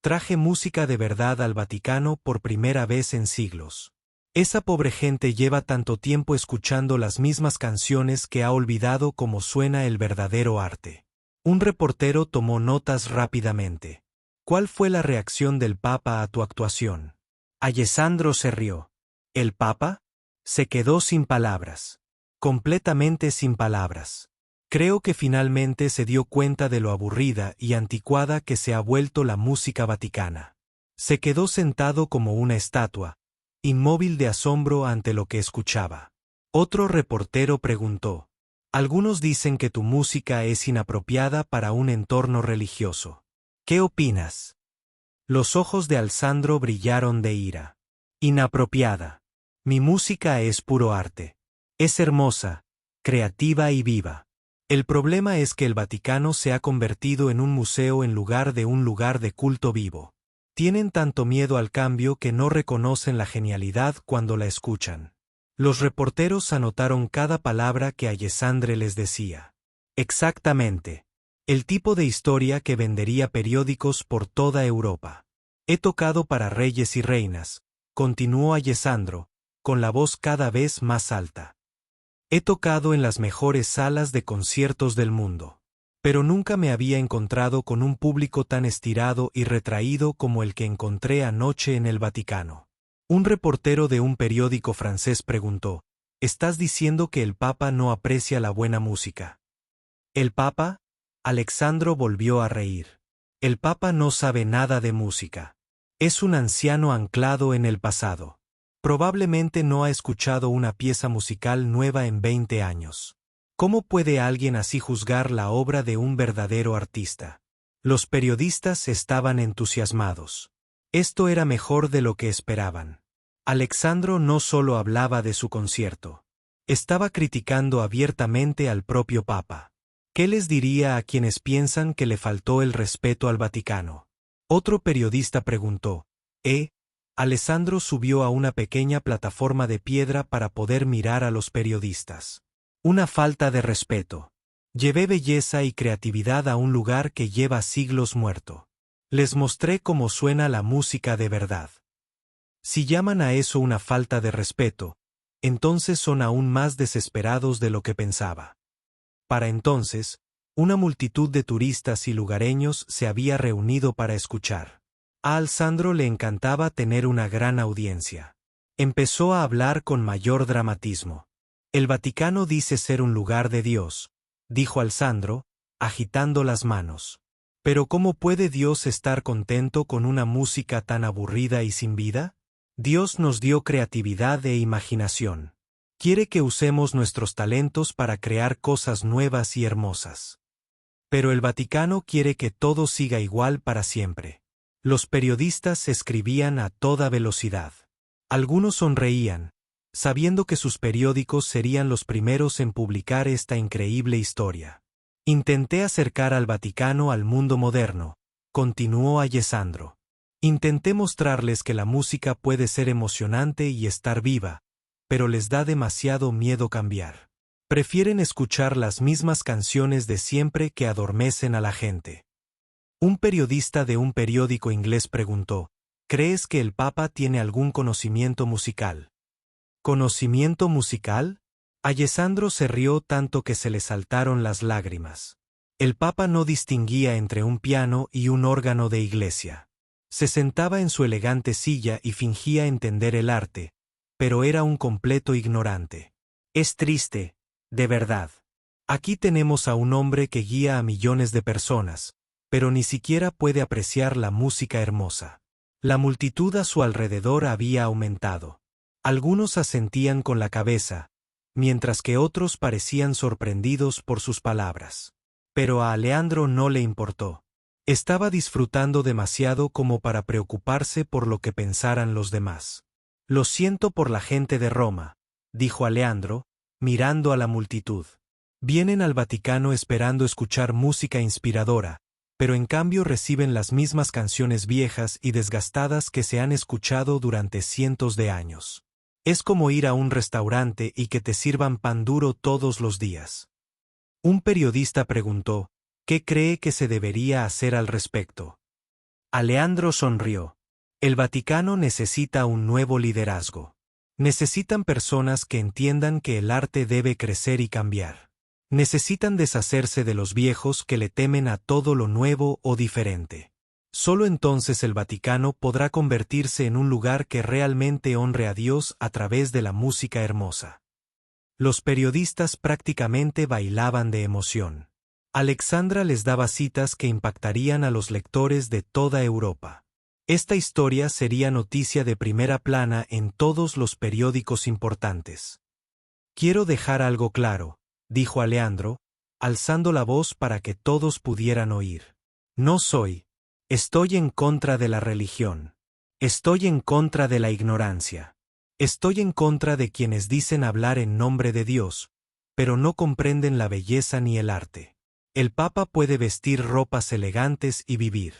Traje música de verdad al Vaticano por primera vez en siglos. Esa pobre gente lleva tanto tiempo escuchando las mismas canciones que ha olvidado cómo suena el verdadero arte. Un reportero tomó notas rápidamente. ¿Cuál fue la reacción del Papa a tu actuación? Alessandro se rió. ¿El Papa? Se quedó sin palabras. Completamente sin palabras. Creo que finalmente se dio cuenta de lo aburrida y anticuada que se ha vuelto la música vaticana. Se quedó sentado como una estatua, inmóvil de asombro ante lo que escuchaba. Otro reportero preguntó. Algunos dicen que tu música es inapropiada para un entorno religioso. ¿Qué opinas? Los ojos de Alessandro brillaron de ira. Inapropiada. Mi música es puro arte. Es hermosa, creativa y viva. El problema es que el Vaticano se ha convertido en un museo en lugar de un lugar de culto vivo. Tienen tanto miedo al cambio que no reconocen la genialidad cuando la escuchan. Los reporteros anotaron cada palabra que Alessandro les decía. Exactamente. El tipo de historia que vendería periódicos por toda Europa. He tocado para reyes y reinas, continuó Alessandro, con la voz cada vez más alta. He tocado en las mejores salas de conciertos del mundo. Pero nunca me había encontrado con un público tan estirado y retraído como el que encontré anoche en el Vaticano. Un reportero de un periódico francés preguntó, ¿estás diciendo que el Papa no aprecia la buena música? ¿El Papa? Alessandro volvió a reír. El Papa no sabe nada de música. Es un anciano anclado en el pasado. Probablemente no ha escuchado una pieza musical nueva en 20 años. ¿Cómo puede alguien así juzgar la obra de un verdadero artista? Los periodistas estaban entusiasmados. Esto era mejor de lo que esperaban. Alessandro no solo hablaba de su concierto. Estaba criticando abiertamente al propio Papa. ¿Qué les diría a quienes piensan que le faltó el respeto al Vaticano? Otro periodista preguntó. Alessandro subió a una pequeña plataforma de piedra para poder mirar a los periodistas. Una falta de respeto. Llevé belleza y creatividad a un lugar que lleva siglos muerto. Les mostré cómo suena la música de verdad. Si llaman a eso una falta de respeto, entonces son aún más desesperados de lo que pensaba. Para entonces, una multitud de turistas y lugareños se había reunido para escuchar. A Alessandro le encantaba tener una gran audiencia. Empezó a hablar con mayor dramatismo. El Vaticano dice ser un lugar de Dios, dijo Alessandro, agitando las manos. Pero ¿cómo puede Dios estar contento con una música tan aburrida y sin vida? Dios nos dio creatividad e imaginación. Quiere que usemos nuestros talentos para crear cosas nuevas y hermosas. Pero el Vaticano quiere que todo siga igual para siempre. Los periodistas escribían a toda velocidad. Algunos sonreían, sabiendo que sus periódicos serían los primeros en publicar esta increíble historia. Intenté acercar al Vaticano al mundo moderno, continuó Alessandro. Intenté mostrarles que la música puede ser emocionante y estar viva, pero les da demasiado miedo cambiar. Prefieren escuchar las mismas canciones de siempre que adormecen a la gente. Un periodista de un periódico inglés preguntó, ¿crees que el Papa tiene algún conocimiento musical? ¿Conocimiento musical? Alessandro se rió tanto que se le saltaron las lágrimas. El Papa no distinguía entre un piano y un órgano de iglesia. Se sentaba en su elegante silla y fingía entender el arte, pero era un completo ignorante. Es triste, de verdad. Aquí tenemos a un hombre que guía a millones de personas, pero ni siquiera puede apreciar la música hermosa. La multitud a su alrededor había aumentado. Algunos asentían con la cabeza, mientras que otros parecían sorprendidos por sus palabras. Pero a Alejandro no le importó. Estaba disfrutando demasiado como para preocuparse por lo que pensaran los demás. Lo siento por la gente de Roma, dijo Alejandro, mirando a la multitud. Vienen al Vaticano esperando escuchar música inspiradora, pero en cambio reciben las mismas canciones viejas y desgastadas que se han escuchado durante cientos de años. Es como ir a un restaurante y que te sirvan pan duro todos los días. Un periodista preguntó, ¿qué cree que se debería hacer al respecto? Alejandro sonrió. El Vaticano necesita un nuevo liderazgo. Necesitan personas que entiendan que el arte debe crecer y cambiar. Necesitan deshacerse de los viejos que le temen a todo lo nuevo o diferente. Solo entonces el Vaticano podrá convertirse en un lugar que realmente honre a Dios a través de la música hermosa. Los periodistas prácticamente bailaban de emoción. Alexandra les daba citas que impactarían a los lectores de toda Europa. Esta historia sería noticia de primera plana en todos los periódicos importantes. Quiero dejar algo claro, dijo Alejandro, alzando la voz para que todos pudieran oír. Estoy en contra de la religión. Estoy en contra de la ignorancia. Estoy en contra de quienes dicen hablar en nombre de Dios, pero no comprenden la belleza ni el arte. El Papa puede vestir ropas elegantes y vivir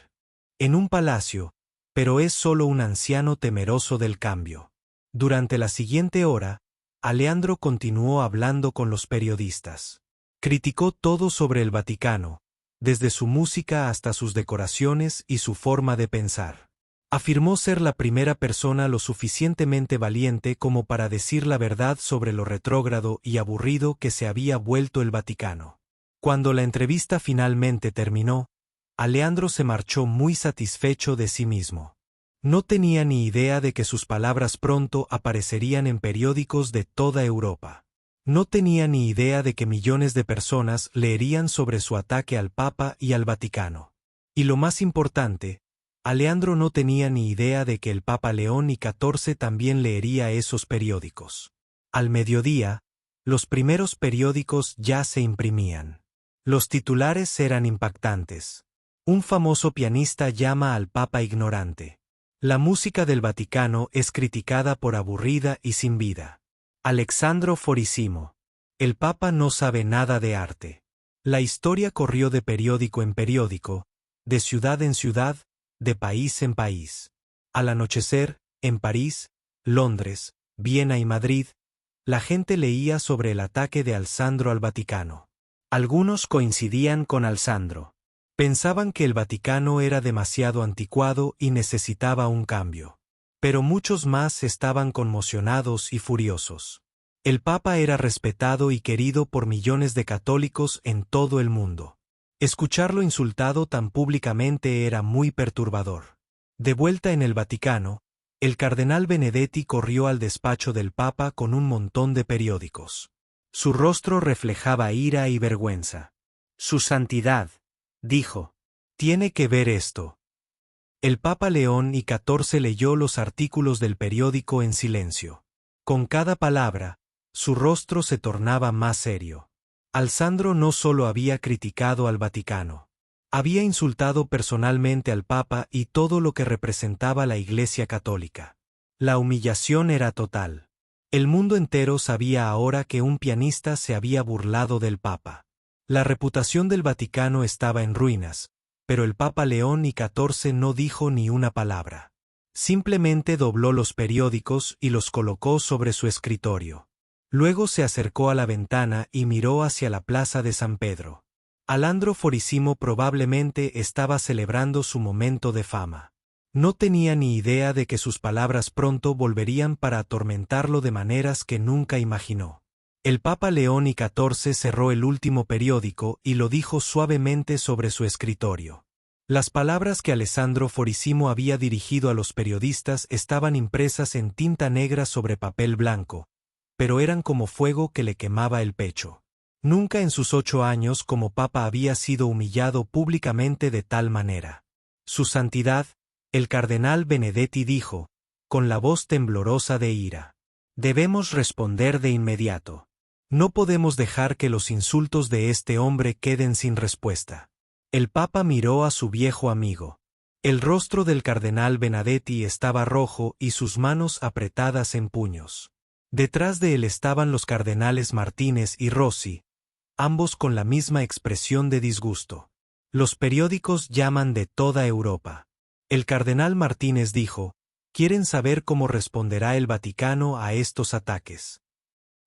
en un palacio, pero es solo un anciano temeroso del cambio. Durante la siguiente hora, Alejandro continuó hablando con los periodistas. Criticó todo sobre el Vaticano, desde su música hasta sus decoraciones y su forma de pensar. Afirmó ser la primera persona lo suficientemente valiente como para decir la verdad sobre lo retrógrado y aburrido que se había vuelto el Vaticano. Cuando la entrevista finalmente terminó, Alejandro se marchó muy satisfecho de sí mismo. No tenía ni idea de que sus palabras pronto aparecerían en periódicos de toda Europa. No tenía ni idea de que millones de personas leerían sobre su ataque al Papa y al Vaticano. Y lo más importante, Alejandro no tenía ni idea de que el Papa León XIV también leería esos periódicos. Al mediodía, los primeros periódicos ya se imprimían. Los titulares eran impactantes. Un famoso pianista llama al Papa ignorante. La música del Vaticano es criticada por aburrida y sin vida. Alessandro Forissimo. El Papa no sabe nada de arte. La historia corrió de periódico en periódico, de ciudad en ciudad, de país en país. Al anochecer, en París, Londres, Viena y Madrid, la gente leía sobre el ataque de Alessandro al Vaticano. Algunos coincidían con Alessandro. Pensaban que el Vaticano era demasiado anticuado y necesitaba un cambio. Pero muchos más estaban conmocionados y furiosos. El Papa era respetado y querido por millones de católicos en todo el mundo. Escucharlo insultado tan públicamente era muy perturbador. De vuelta en el Vaticano, el cardenal Benedetti corrió al despacho del Papa con un montón de periódicos. Su rostro reflejaba ira y vergüenza. Su santidad, dijo, tiene que ver esto. El Papa León XIV leyó los artículos del periódico en silencio. Con cada palabra, su rostro se tornaba más serio. Alessandro no solo había criticado al Vaticano. Había insultado personalmente al Papa y todo lo que representaba la Iglesia Católica. La humillación era total. El mundo entero sabía ahora que un pianista se había burlado del Papa. La reputación del Vaticano estaba en ruinas, pero el Papa León XIV no dijo ni una palabra. Simplemente dobló los periódicos y los colocó sobre su escritorio. Luego se acercó a la ventana y miró hacia la plaza de San Pedro. Alessandro Forissimo probablemente estaba celebrando su momento de fama. No tenía ni idea de que sus palabras pronto volverían para atormentarlo de maneras que nunca imaginó. El Papa León XIV cerró el último periódico y lo dijo suavemente sobre su escritorio. Las palabras que Alessandro Forissimo había dirigido a los periodistas estaban impresas en tinta negra sobre papel blanco, pero eran como fuego que le quemaba el pecho. Nunca en sus 8 años como papa había sido humillado públicamente de tal manera. Su Santidad, el cardenal Benedetti dijo, con la voz temblorosa de ira: debemos responder de inmediato. No podemos dejar que los insultos de este hombre queden sin respuesta. El Papa miró a su viejo amigo. El rostro del cardenal Benedetti estaba rojo y sus manos apretadas en puños. Detrás de él estaban los cardenales Martínez y Rossi, ambos con la misma expresión de disgusto. Los periódicos llaman de toda Europa. El cardenal Martínez dijo: quieren saber cómo responderá el Vaticano a estos ataques.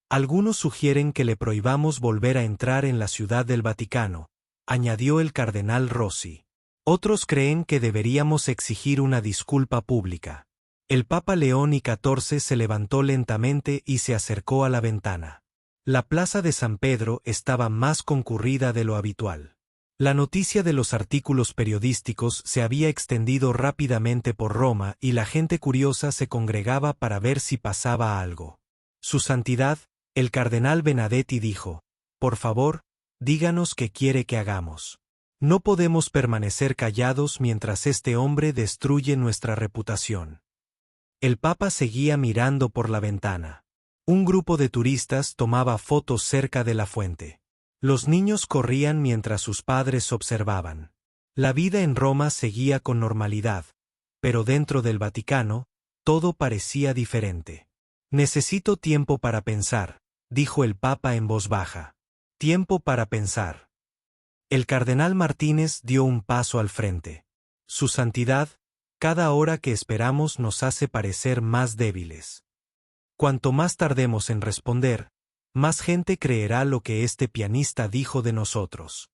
Algunos sugieren que le prohibamos volver a entrar en la ciudad del Vaticano, añadió el cardenal Rossi. Otros creen que deberíamos exigir una disculpa pública. El Papa León XIV se levantó lentamente y se acercó a la ventana. La plaza de San Pedro estaba más concurrida de lo habitual. La noticia de los artículos periodísticos se había extendido rápidamente por Roma y la gente curiosa se congregaba para ver si pasaba algo. Su Santidad, el cardenal Benedetti dijo: por favor, díganos qué quiere que hagamos. No podemos permanecer callados mientras este hombre destruye nuestra reputación. El Papa seguía mirando por la ventana. Un grupo de turistas tomaba fotos cerca de la fuente. Los niños corrían mientras sus padres observaban. La vida en Roma seguía con normalidad, pero dentro del Vaticano, todo parecía diferente. Necesito tiempo para pensar, dijo el Papa en voz baja. Tiempo para pensar. El cardenal Martínez dio un paso al frente. Su Santidad, cada hora que esperamos nos hace parecer más débiles. Cuanto más tardemos en responder, más gente creerá lo que este pianista dijo de nosotros.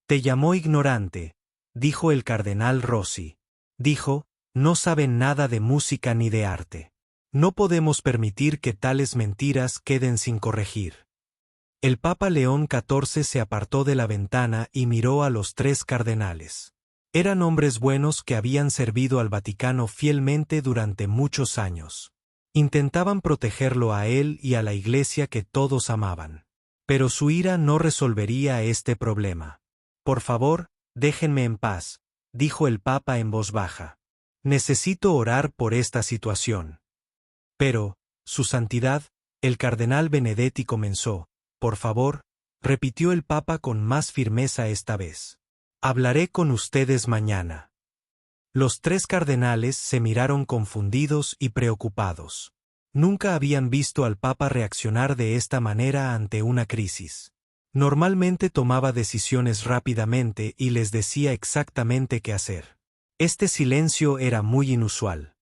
Te llamó ignorante, dijo el cardenal Rossi. Dijo: no saben nada de música ni de arte. No podemos permitir que tales mentiras queden sin corregir. El Papa León XIV se apartó de la ventana y miró a los 3 cardenales. Eran hombres buenos que habían servido al Vaticano fielmente durante muchos años. Intentaban protegerlo a él y a la Iglesia que todos amaban. Pero su ira no resolvería este problema. Por favor, déjenme en paz, dijo el Papa en voz baja. Necesito orar por esta situación. Pero, Su Santidad, el cardenal Benedetti comenzó. Por favor, repitió el Papa con más firmeza esta vez. Hablaré con ustedes mañana. Los 3 cardenales se miraron confundidos y preocupados. Nunca habían visto al Papa reaccionar de esta manera ante una crisis. Normalmente tomaba decisiones rápidamente y les decía exactamente qué hacer. Este silencio era muy inusual.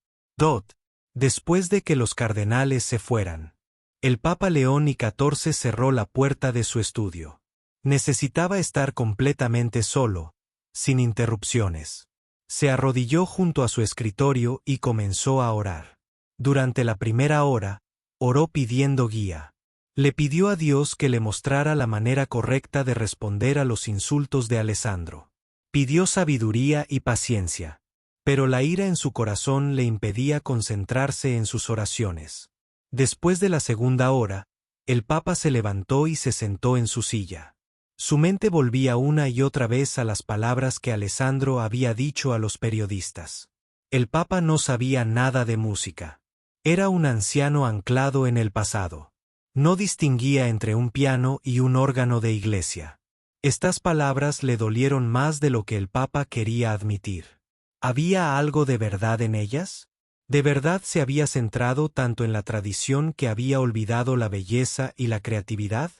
Después de que los cardenales se fueran, el Papa León XIV cerró la puerta de su estudio. Necesitaba estar completamente solo, sin interrupciones. Se arrodilló junto a su escritorio y comenzó a orar. Durante la primera hora, oró pidiendo guía. Le pidió a Dios que le mostrara la manera correcta de responder a los insultos de Alessandro. Pidió sabiduría y paciencia, pero la ira en su corazón le impedía concentrarse en sus oraciones. Después de la segunda hora, el Papa se levantó y se sentó en su silla. Su mente volvía una y otra vez a las palabras que Alessandro había dicho a los periodistas. El Papa no sabía nada de música. Era un anciano anclado en el pasado. No distinguía entre un piano y un órgano de iglesia. Estas palabras le dolieron más de lo que el Papa quería admitir. ¿Había algo de verdad en ellas? ¿De verdad se había centrado tanto en la tradición que había olvidado la belleza y la creatividad?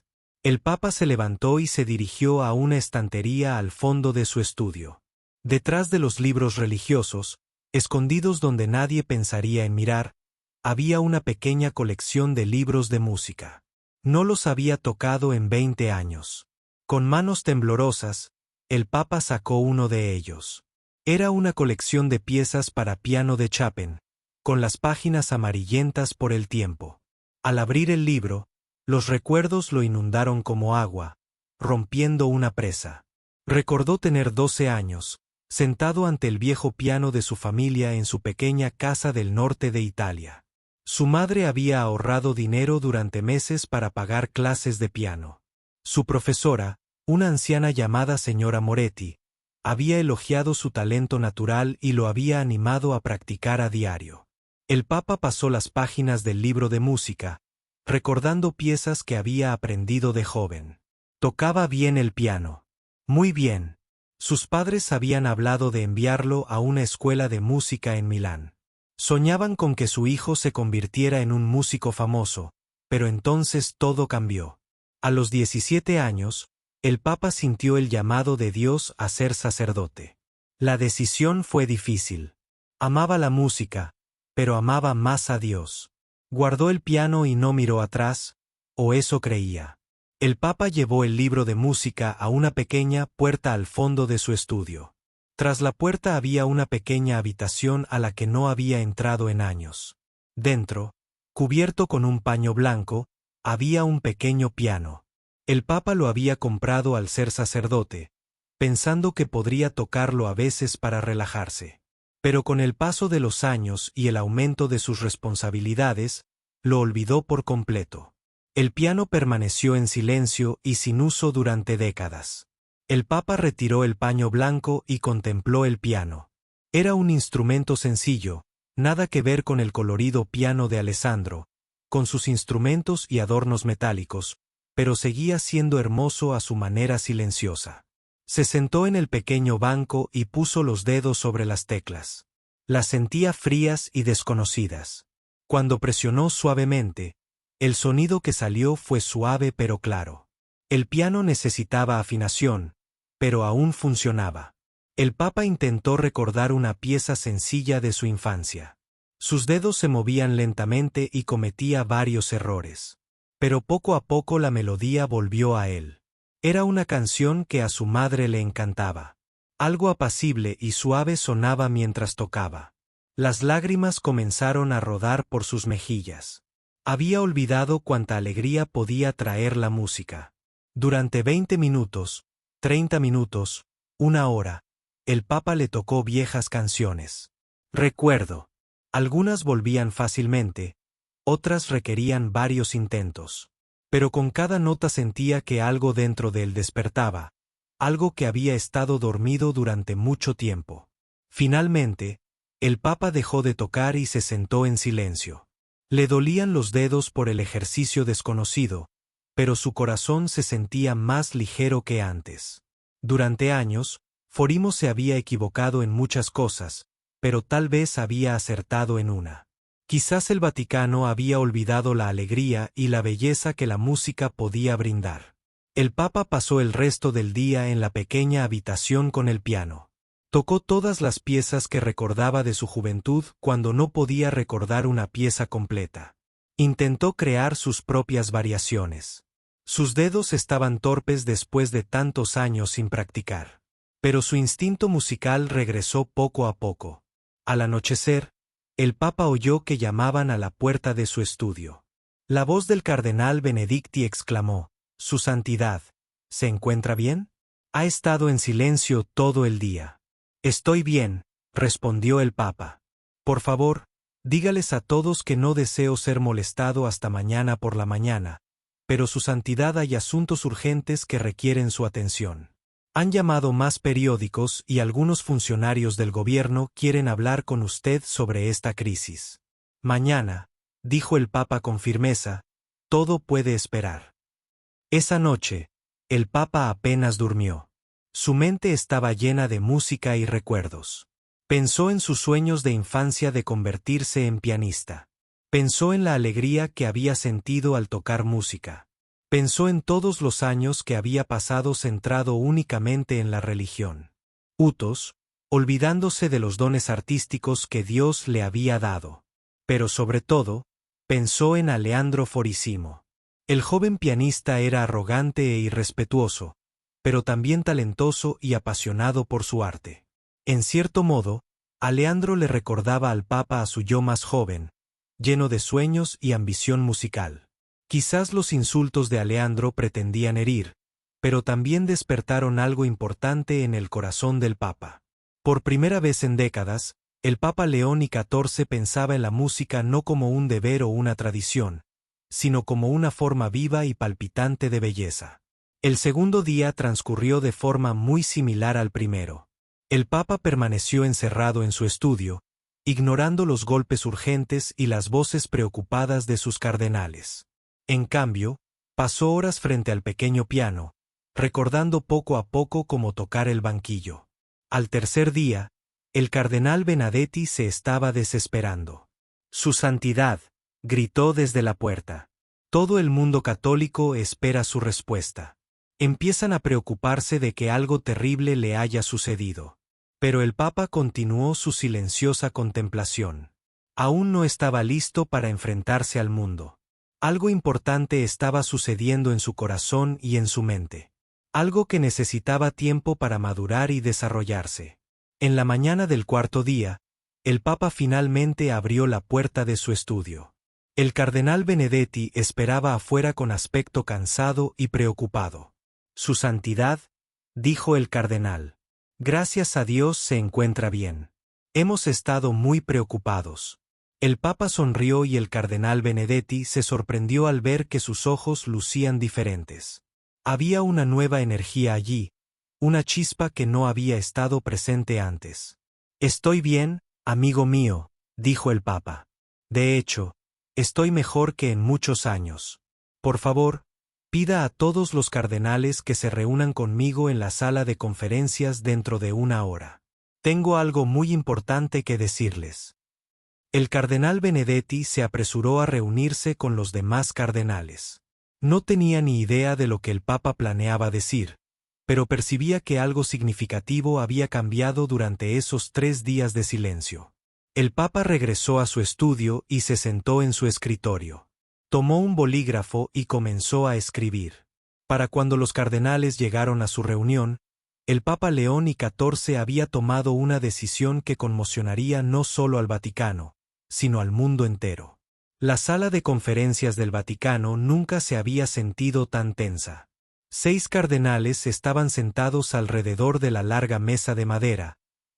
El Papa se levantó y se dirigió a una estantería al fondo de su estudio. Detrás de los libros religiosos, escondidos donde nadie pensaría en mirar, había una pequeña colección de libros de música. No los había tocado en 20 años. Con manos temblorosas, el Papa sacó uno de ellos. Era una colección de piezas para piano de Chopin, con las páginas amarillentas por el tiempo. Al abrir el libro, los recuerdos lo inundaron como agua, rompiendo una presa. Recordó tener 12 años, sentado ante el viejo piano de su familia en su pequeña casa del norte de Italia. Su madre había ahorrado dinero durante meses para pagar clases de piano. Su profesora, una anciana llamada señora Moretti, había elogiado su talento natural y lo había animado a practicar a diario. El Papa pasó las páginas del libro de música, recordando piezas que había aprendido de joven. Tocaba bien el piano. Muy bien. Sus padres habían hablado de enviarlo a una escuela de música en Milán. Soñaban con que su hijo se convirtiera en un músico famoso, pero entonces todo cambió. A los 17 años, el Papa sintió el llamado de Dios a ser sacerdote. La decisión fue difícil. Amaba la música, pero amaba más a Dios. Guardó el piano y no miró atrás, o eso creía. El Papa llevó el libro de música a una pequeña puerta al fondo de su estudio. Tras la puerta había una pequeña habitación a la que no había entrado en años. Dentro, cubierto con un paño blanco, había un pequeño piano. El Papa lo había comprado al ser sacerdote, pensando que podría tocarlo a veces para relajarse. Pero con el paso de los años y el aumento de sus responsabilidades, lo olvidó por completo. El piano permaneció en silencio y sin uso durante décadas. El Papa retiró el paño blanco y contempló el piano. Era un instrumento sencillo, nada que ver con el colorido piano de Alessandro, con sus instrumentos y adornos metálicos, pero seguía siendo hermoso a su manera silenciosa. Se sentó en el pequeño banco y puso los dedos sobre las teclas. Las sentía frías y desconocidas. Cuando presionó suavemente, el sonido que salió fue suave pero claro. El piano necesitaba afinación, pero aún funcionaba. El Papa intentó recordar una pieza sencilla de su infancia. Sus dedos se movían lentamente y cometía varios errores. Pero poco a poco la melodía volvió a él. Era una canción que a su madre le encantaba. Algo apacible y suave sonaba mientras tocaba. Las lágrimas comenzaron a rodar por sus mejillas. Había olvidado cuánta alegría podía traer la música. Durante 20 minutos, 30 minutos, una hora, el Papa le tocó viejas canciones. Recuerdo. Algunas volvían fácilmente, otras requerían varios intentos. Pero con cada nota sentía que algo dentro de él despertaba, algo que había estado dormido durante mucho tiempo. Finalmente, el Papa dejó de tocar y se sentó en silencio. Le dolían los dedos por el ejercicio desconocido, pero su corazón se sentía más ligero que antes. Durante años, Forimo se había equivocado en muchas cosas, pero tal vez había acertado en una. Quizás el Vaticano había olvidado la alegría y la belleza que la música podía brindar. El Papa pasó el resto del día en la pequeña habitación con el piano. Tocó todas las piezas que recordaba de su juventud cuando no podía recordar una pieza completa. Intentó crear sus propias variaciones. Sus dedos estaban torpes después de tantos años sin practicar. Pero su instinto musical regresó poco a poco. Al anochecer, el Papa oyó que llamaban a la puerta de su estudio. La voz del cardenal Benedicti exclamó: «Su Santidad, ¿se encuentra bien?» Ha estado en silencio todo el día. «Estoy bien», respondió el Papa. «Por favor, dígales a todos que no deseo ser molestado hasta mañana por la mañana, pero Su Santidad hay asuntos urgentes que requieren su atención. Han llamado más periódicos y algunos funcionarios del gobierno quieren hablar con usted sobre esta crisis». «Mañana», dijo el Papa con firmeza, todo puede esperar. Esa noche, el Papa apenas durmió. Su mente estaba llena de música y recuerdos. Pensó en sus sueños de infancia de convertirse en pianista. Pensó en la alegría que había sentido al tocar música. Pensó en todos los años que había pasado centrado únicamente en la religión. Utos, olvidándose de los dones artísticos que Dios le había dado. Pero sobre todo, pensó en Aleandro Forissimo. El joven pianista era arrogante e irrespetuoso, pero también talentoso y apasionado por su arte. En cierto modo, Aleandro le recordaba al Papa a su yo más joven, lleno de sueños y ambición musical. Quizás los insultos de Aleandro pretendían herir, pero también despertaron algo importante en el corazón del Papa. Por primera vez en décadas, el Papa León XIV pensaba en la música no como un deber o una tradición, sino como una forma viva y palpitante de belleza. El segundo día transcurrió de forma muy similar al primero. El Papa permaneció encerrado en su estudio, ignorando los golpes urgentes y las voces preocupadas de sus cardenales. En cambio, pasó horas frente al pequeño piano, recordando poco a poco cómo tocar el banquillo. Al tercer día, el cardenal Benedetti se estaba desesperando. «Su santidad», gritó desde la puerta. «Todo el mundo católico espera su respuesta. Empiezan a preocuparse de que algo terrible le haya sucedido». Pero el Papa continuó su silenciosa contemplación. Aún no estaba listo para enfrentarse al mundo. Algo importante estaba sucediendo en su corazón y en su mente. Algo que necesitaba tiempo para madurar y desarrollarse. En la mañana del cuarto día, el Papa finalmente abrió la puerta de su estudio. El cardenal Benedetti esperaba afuera con aspecto cansado y preocupado. «Su santidad», dijo el cardenal. «Gracias a Dios se encuentra bien. Hemos estado muy preocupados». El Papa sonrió y el cardenal Benedetti se sorprendió al ver que sus ojos lucían diferentes. Había una nueva energía allí, una chispa que no había estado presente antes. «Estoy bien, amigo mío», dijo el Papa. «De hecho, estoy mejor que en muchos años. Por favor, pida a todos los cardenales que se reúnan conmigo en la sala de conferencias dentro de una hora. Tengo algo muy importante que decirles». El cardenal Benedetti se apresuró a reunirse con los demás cardenales. No tenía ni idea de lo que el Papa planeaba decir, pero percibía que algo significativo había cambiado durante esos 3 días de silencio. El Papa regresó a su estudio y se sentó en su escritorio. Tomó un bolígrafo y comenzó a escribir. Para cuando los cardenales llegaron a su reunión, el Papa León XIV había tomado una decisión que conmocionaría no solo al Vaticano, sino al mundo entero. La sala de conferencias del Vaticano nunca se había sentido tan tensa. 6 cardenales estaban sentados alrededor de la larga mesa de madera,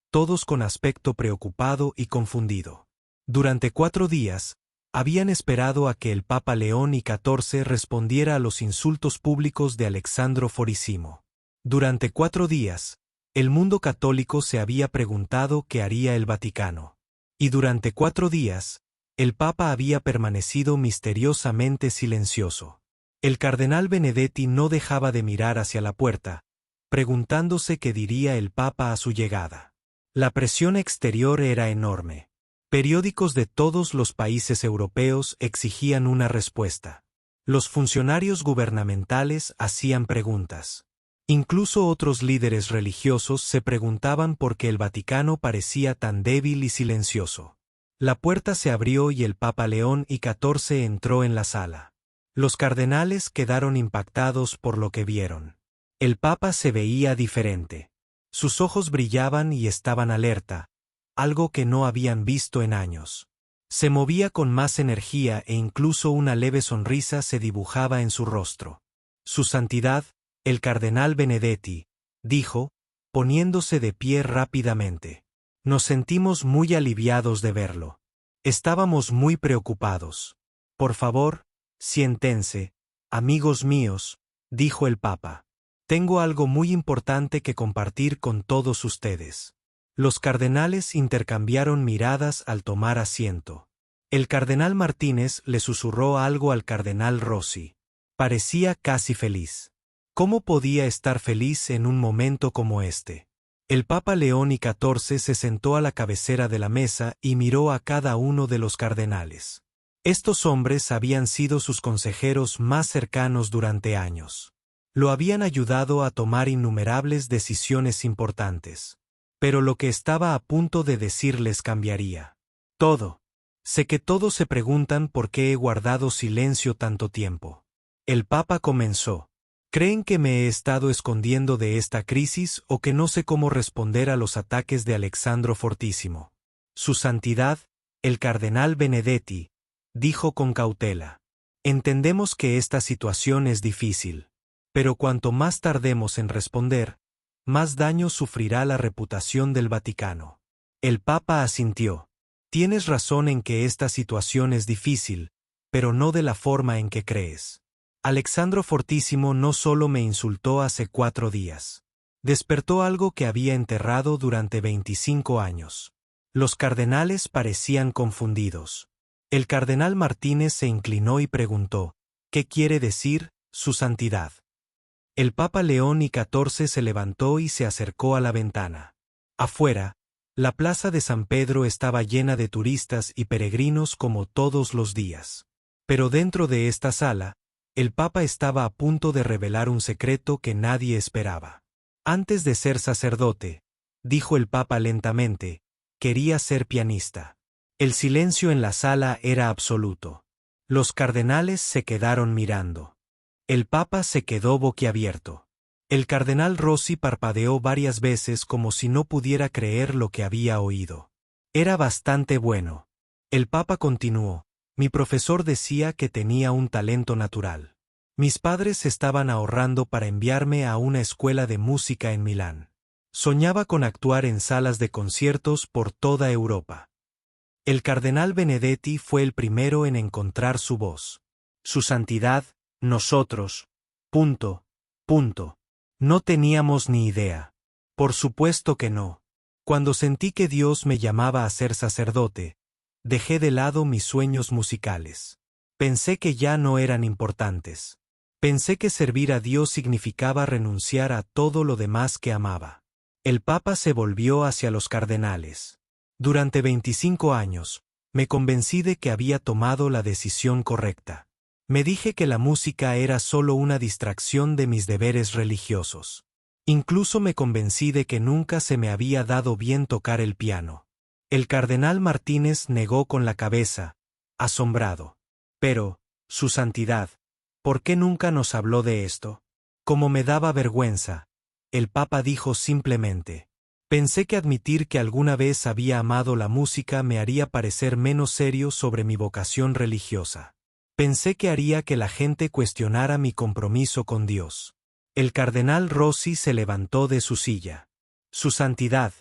todos con aspecto preocupado y confundido. Durante 4 días, habían esperado a que el Papa León XIV respondiera a los insultos públicos de Alexandro Forissimo. Durante 4 días, el mundo católico se había preguntado qué haría el Vaticano. Y durante 4 días, el Papa había permanecido misteriosamente silencioso. El cardenal Benedetti no dejaba de mirar hacia la puerta, preguntándose qué diría el Papa a su llegada. La presión exterior era enorme. Periódicos de todos los países europeos exigían una respuesta. Los funcionarios gubernamentales hacían preguntas. Incluso otros líderes religiosos se preguntaban por qué el Vaticano parecía tan débil y silencioso. La puerta se abrió y el Papa León XIV entró en la sala. Los cardenales quedaron impactados por lo que vieron. El Papa se veía diferente. Sus ojos brillaban y estaban alerta, algo que no habían visto en años. Se movía con más energía e incluso una leve sonrisa se dibujaba en su rostro. «Su santidad, el cardenal Benedetti», dijo, poniéndose de pie rápidamente. «Nos sentimos muy aliviados de verlo. Estábamos muy preocupados. Por favor, siéntense, amigos míos», dijo el Papa. «Tengo algo muy importante que compartir con todos ustedes». Los cardenales intercambiaron miradas al tomar asiento. El cardenal Martínez le susurró algo al cardenal Rossi. Parecía casi feliz. ¿Cómo podía estar feliz en un momento como este? El Papa León XIV se sentó a la cabecera de la mesa y miró a cada uno de los cardenales. Estos hombres habían sido sus consejeros más cercanos durante años. Lo habían ayudado a tomar innumerables decisiones importantes. Pero lo que estaba a punto de decirles cambiaría todo. Sé que todos se preguntan por qué he guardado silencio tanto tiempo. El Papa comenzó. ¿Creen que me he estado escondiendo de esta crisis o que no sé cómo responder a los ataques de Alessandro Fortissimo? Su Santidad, el cardenal Benedetti, dijo con cautela. Entendemos que esta situación es difícil, pero cuanto más tardemos en responder, más daño sufrirá la reputación del Vaticano. El Papa asintió. Tienes razón en que esta situación es difícil, pero no de la forma en que crees. Alessandro Fortissimo no solo me insultó hace 4 días. Despertó algo que había enterrado durante 25 años. Los cardenales parecían confundidos. El cardenal Martínez se inclinó y preguntó, ¿qué quiere decir, Su Santidad? El Papa León XIV se levantó y se acercó a la ventana. Afuera, la plaza de San Pedro estaba llena de turistas y peregrinos como todos los días. Pero dentro de esta sala, el Papa estaba a punto de revelar un secreto que nadie esperaba. Antes de ser sacerdote, dijo el Papa lentamente, quería ser pianista. El silencio en la sala era absoluto. Los cardenales se quedaron mirando. El Papa se quedó boquiabierto. El cardenal Rossi parpadeó varias veces como si no pudiera creer lo que había oído. Era bastante bueno. El Papa continuó. Mi profesor decía que tenía un talento natural. Mis padres estaban ahorrando para enviarme a una escuela de música en Milán. Soñaba con actuar en salas de conciertos por toda Europa. El cardenal Benedetti fue el primero en encontrar su voz. Su Santidad, nosotros. No teníamos ni idea. Por supuesto que no. Cuando sentí que Dios me llamaba a ser sacerdote, dejé de lado mis sueños musicales. Pensé que ya no eran importantes. Pensé que servir a Dios significaba renunciar a todo lo demás que amaba. El Papa se volvió hacia los cardenales. Durante 25 años, me convencí de que había tomado la decisión correcta. Me dije que la música era solo una distracción de mis deberes religiosos. Incluso me convencí de que nunca se me había dado bien tocar el piano. El cardenal Martínez negó con la cabeza, asombrado. Pero, Su Santidad, ¿por qué nunca nos habló de esto? Como me daba vergüenza, el Papa dijo simplemente. Pensé que admitir que alguna vez había amado la música me haría parecer menos serio sobre mi vocación religiosa. Pensé que haría que la gente cuestionara mi compromiso con Dios. El cardenal Rossi se levantó de su silla. Su Santidad,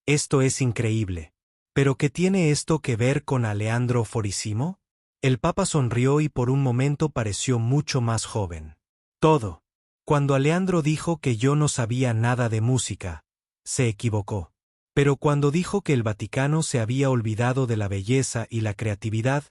esto es increíble. ¿Pero qué tiene esto que ver con Alessandro Fortissimo? El Papa sonrió y por un momento pareció mucho más joven. Todo. Cuando Alessandro dijo que yo no sabía nada de música, se equivocó. Pero cuando dijo que el Vaticano se había olvidado de la belleza y la creatividad,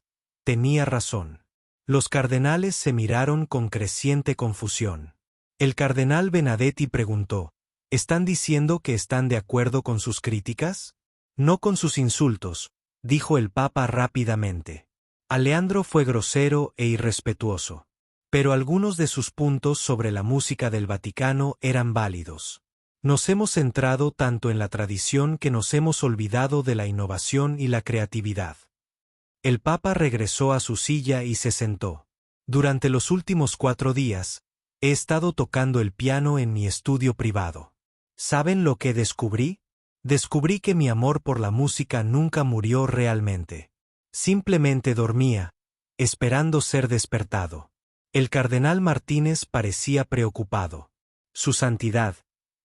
tenía razón. Los cardenales se miraron con creciente confusión. El cardenal Benedetti preguntó, ¿están diciendo que están de acuerdo con sus críticas? No con sus insultos, dijo el Papa rápidamente. Alessandro fue grosero e irrespetuoso. Pero algunos de sus puntos sobre la música del Vaticano eran válidos. Nos hemos centrado tanto en la tradición que nos hemos olvidado de la innovación y la creatividad. El Papa regresó a su silla y se sentó. Durante los últimos 4 días, he estado tocando el piano en mi estudio privado. ¿Saben lo que descubrí? Descubrí que mi amor por la música nunca murió realmente. Simplemente dormía, esperando ser despertado. El cardenal Martínez parecía preocupado. Su Santidad,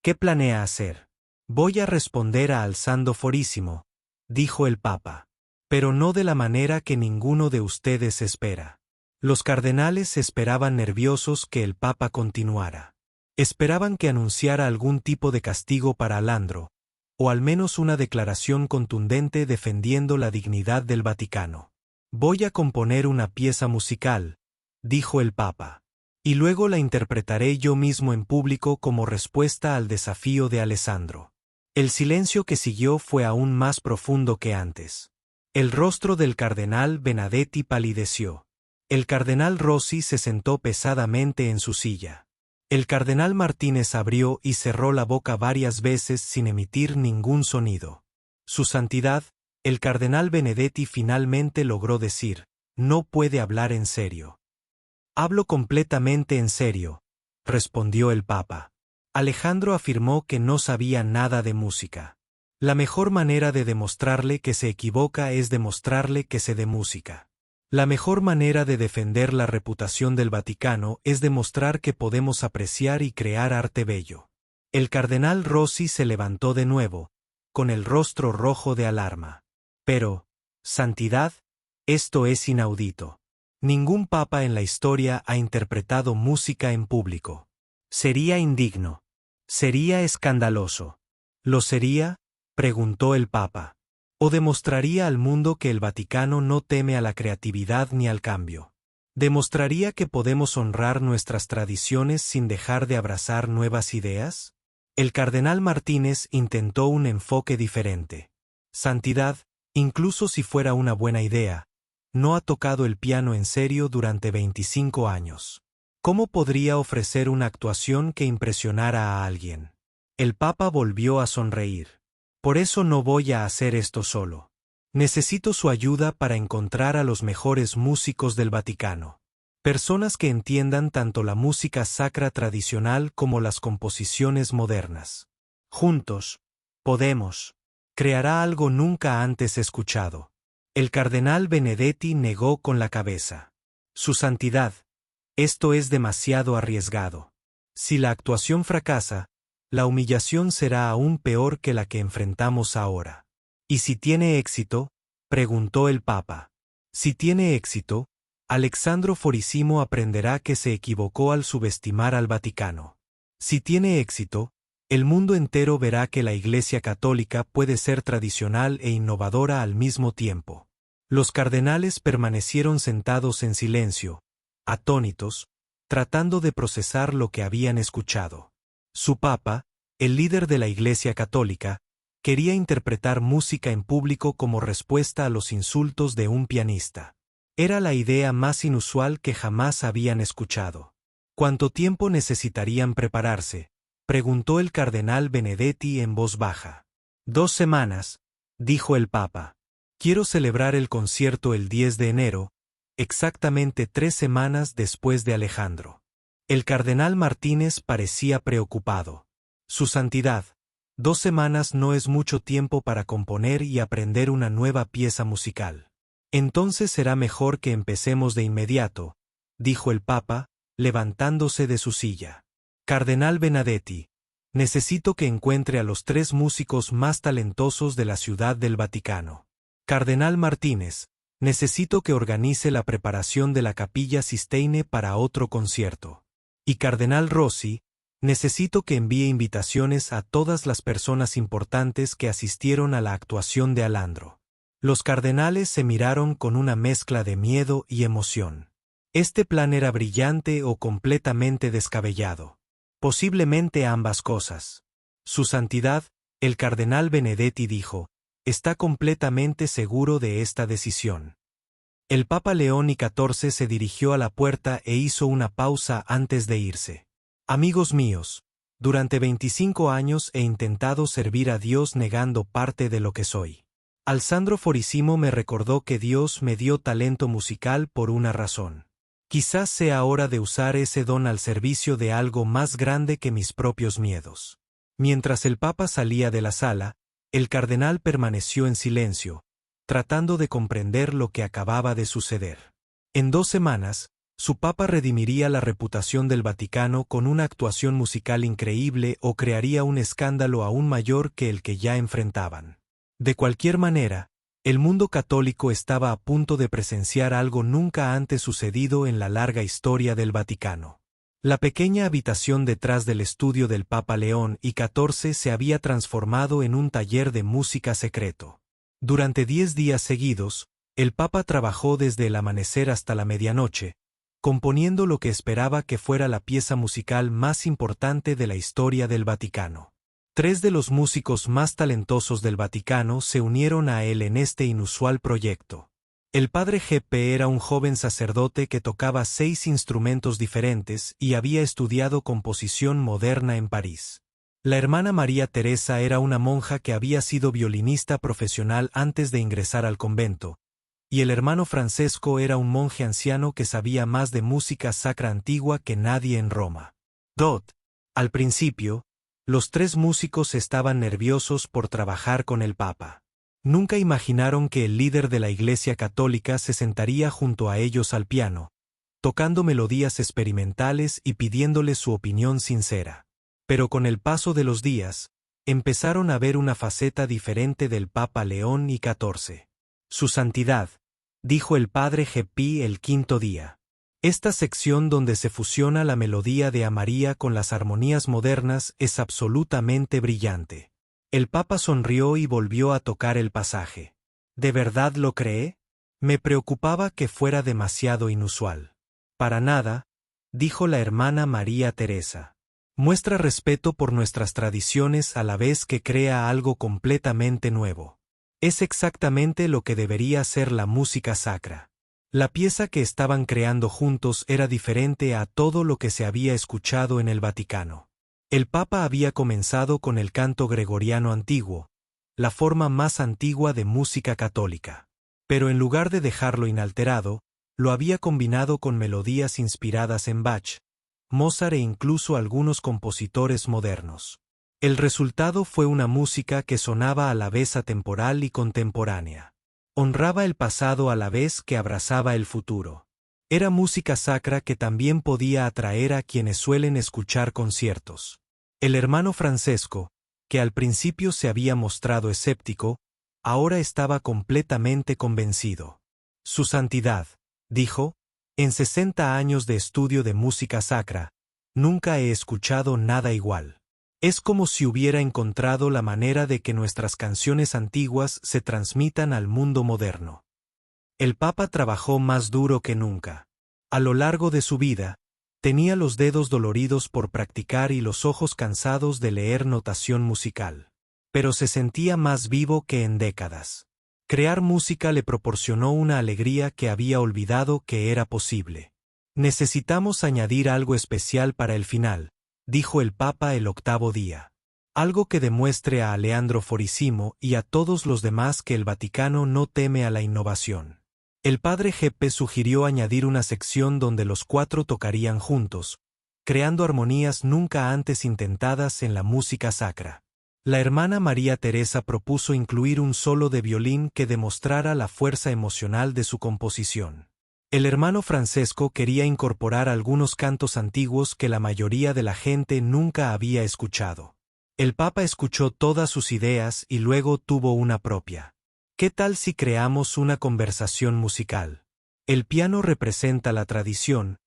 ¿qué planea hacer? Voy a responder a Alessandro Fortissimo, dijo el Papa. Pero no de la manera que ninguno de ustedes espera. Los cardenales esperaban nerviosos que el Papa continuara. Esperaban que anunciara algún tipo de castigo para Alessandro, o al menos una declaración contundente defendiendo la dignidad del Vaticano. Voy a componer una pieza musical, dijo el Papa. Y luego la interpretaré yo mismo en público como respuesta al desafío de Alessandro. El silencio que siguió fue aún más profundo que antes. El rostro del cardenal Benedetti palideció. El cardenal Rossi se sentó pesadamente en su silla. El cardenal Martínez abrió y cerró la boca varias veces sin emitir ningún sonido. Su santidad, el cardenal Benedetti finalmente logró decir: «No puede hablar en serio». «Hablo completamente en serio», respondió el Papa. Alejandro afirmó que no sabía nada de música. La mejor manera de demostrarle que se equivoca es demostrarle que sé de música. La mejor manera de defender la reputación del Vaticano es demostrar que podemos apreciar y crear arte bello. El cardenal Rossi se levantó de nuevo, con el rostro rojo de alarma. «Pero, santidad, esto es inaudito. Ningún papa en la historia ha interpretado música en público. Sería indigno. Sería escandaloso». «¿Lo sería?», preguntó el Papa. «¿O demostraría al mundo que el Vaticano no teme a la creatividad ni al cambio? ¿Demostraría que podemos honrar nuestras tradiciones sin dejar de abrazar nuevas ideas?». El cardenal Martínez intentó un enfoque diferente. «Santidad, incluso si fuera una buena idea, no ha tocado el piano en serio durante 25 años. ¿Cómo podría ofrecer una actuación que impresionara a alguien?». El Papa volvió a sonreír. «Por eso no voy a hacer esto solo. Necesito su ayuda para encontrar a los mejores músicos del Vaticano. Personas que entiendan tanto la música sacra tradicional como las composiciones modernas. Juntos, podemos. Creará algo nunca antes escuchado». El cardenal Benedetti negó con la cabeza. «Su santidad, esto es demasiado arriesgado. Si la actuación fracasa, la humillación será aún peor que la que enfrentamos ahora». «¿Y si tiene éxito?», preguntó el Papa. «Si tiene éxito, Alessandro Forissimo aprenderá que se equivocó al subestimar al Vaticano. Si tiene éxito, el mundo entero verá que la Iglesia Católica puede ser tradicional e innovadora al mismo tiempo». Los cardenales permanecieron sentados en silencio, atónitos, tratando de procesar lo que habían escuchado. Su Papa, el líder de la Iglesia Católica, quería interpretar música en público como respuesta a los insultos de un pianista. Era la idea más inusual que jamás habían escuchado. «¿Cuánto tiempo necesitarían prepararse?», preguntó el cardenal Benedetti en voz baja. «2 semanas», dijo el Papa. «Quiero celebrar el concierto el 10 de enero, exactamente 3 semanas después de Alejandro». El cardenal Martínez parecía preocupado. «Su santidad, 2 semanas no es mucho tiempo para componer y aprender una nueva pieza musical. Entonces será mejor que empecemos de inmediato», dijo el Papa, levantándose de su silla. «Cardenal Benedetti, necesito que encuentre a los 3 músicos más talentosos de la Ciudad del Vaticano. Cardenal Martínez, necesito que organice la preparación de la Capilla Sistine para otro concierto. Y Cardenal Rossi, necesito que envíe invitaciones a todas las personas importantes que asistieron a la actuación de Alejandro». Los cardenales se miraron con una mezcla de miedo y emoción. Este plan era brillante o completamente descabellado. Posiblemente ambas cosas. «Su santidad», el cardenal Benedetti dijo, «está completamente seguro de esta decisión». El Papa León XIV se dirigió a la puerta e hizo una pausa antes de irse. «Amigos míos, durante 25 años he intentado servir a Dios negando parte de lo que soy. Alessandro Forissimo me recordó que Dios me dio talento musical por una razón. Quizás sea hora de usar ese don al servicio de algo más grande que mis propios miedos». Mientras el Papa salía de la sala, el cardenal permaneció en silencio, tratando de comprender lo que acababa de suceder. En 2 semanas, su Papa redimiría la reputación del Vaticano con una actuación musical increíble o crearía un escándalo aún mayor que el que ya enfrentaban. De cualquier manera, el mundo católico estaba a punto de presenciar algo nunca antes sucedido en la larga historia del Vaticano. La pequeña habitación detrás del estudio del Papa León XIV se había transformado en un taller de música secreto. Durante 10 días seguidos, El Papa trabajó desde el amanecer hasta la medianoche, componiendo lo que esperaba que fuera la pieza musical más importante de la historia del Vaticano. 3 de los músicos más talentosos del Vaticano se unieron a él en este inusual proyecto. El padre G.P. era un joven sacerdote que tocaba 6 instrumentos diferentes y había estudiado composición moderna en París. La hermana María Teresa era una monja que había sido violinista profesional antes de ingresar al convento, y el hermano Francesco era un monje anciano que sabía más de música sacra antigua que nadie en Roma. Al principio, los 3 músicos estaban nerviosos por trabajar con el Papa. Nunca imaginaron que el líder de la Iglesia Católica se sentaría junto a ellos al piano, tocando melodías experimentales y pidiéndole su opinión sincera. Pero con el paso de los días, empezaron a ver una faceta diferente del Papa León XIV. Su santidad, dijo el padre G.P. el 5º día. Esta sección donde se fusiona la melodía de María con las armonías modernas es absolutamente brillante. El Papa sonrió y volvió a tocar el pasaje. ¿De verdad lo cree? Me preocupaba que fuera demasiado inusual. Para nada, dijo la hermana María Teresa. Muestra respeto por nuestras tradiciones a la vez que crea algo completamente nuevo. Es exactamente lo que debería ser la música sacra. La pieza que estaban creando juntos era diferente a todo lo que se había escuchado en el Vaticano. El Papa había comenzado con el canto gregoriano antiguo, la forma más antigua de música católica. Pero en lugar de dejarlo inalterado, lo había combinado con melodías inspiradas en Bach, Mozart e incluso algunos compositores modernos. El resultado fue una música que sonaba a la vez atemporal y contemporánea. Honraba el pasado a la vez que abrazaba el futuro. Era música sacra que también podía atraer a quienes suelen escuchar conciertos. El hermano Francesco, que al principio se había mostrado escéptico, ahora estaba completamente convencido. Su santidad, dijo, en 60 años de estudio de música sacra, nunca he escuchado nada igual. Es como si hubiera encontrado la manera de que nuestras canciones antiguas se transmitan al mundo moderno. El Papa trabajó más duro que nunca. A lo largo de su vida, tenía los dedos doloridos por practicar y los ojos cansados de leer notación musical. Pero se sentía más vivo que en décadas. Crear música le proporcionó una alegría que había olvidado que era posible. Necesitamos añadir algo especial para el final, dijo el Papa el 8º día. Algo que demuestre a Aleandro Forissimo y a todos los demás que el Vaticano no teme a la innovación. El padre G.P. sugirió añadir una sección donde los 4 tocarían juntos, creando armonías nunca antes intentadas en la música sacra. La hermana María Teresa propuso incluir un solo de violín que demostrara la fuerza emocional de su composición. El hermano Francesco quería incorporar algunos cantos antiguos que la mayoría de la gente nunca había escuchado. El Papa escuchó todas sus ideas y luego tuvo una propia. ¿Qué tal si creamos una conversación musical? El piano representa la tradición,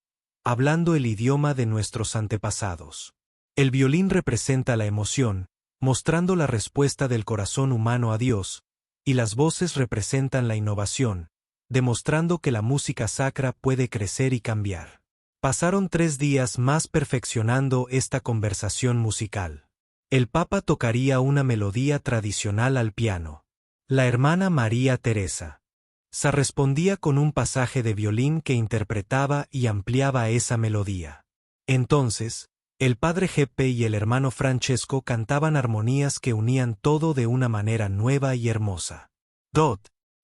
hablando el idioma de nuestros antepasados. El violín representa la emoción, mostrando la respuesta del corazón humano a Dios, y las voces representan la innovación, demostrando que la música sacra puede crecer y cambiar. Pasaron 3 días más perfeccionando esta conversación musical. El Papa tocaría una melodía tradicional al piano. La hermana María Teresa se respondía con un pasaje de violín que interpretaba y ampliaba esa melodía. Entonces, el padre G.P. y el hermano Francesco cantaban armonías que unían todo de una manera nueva y hermosa.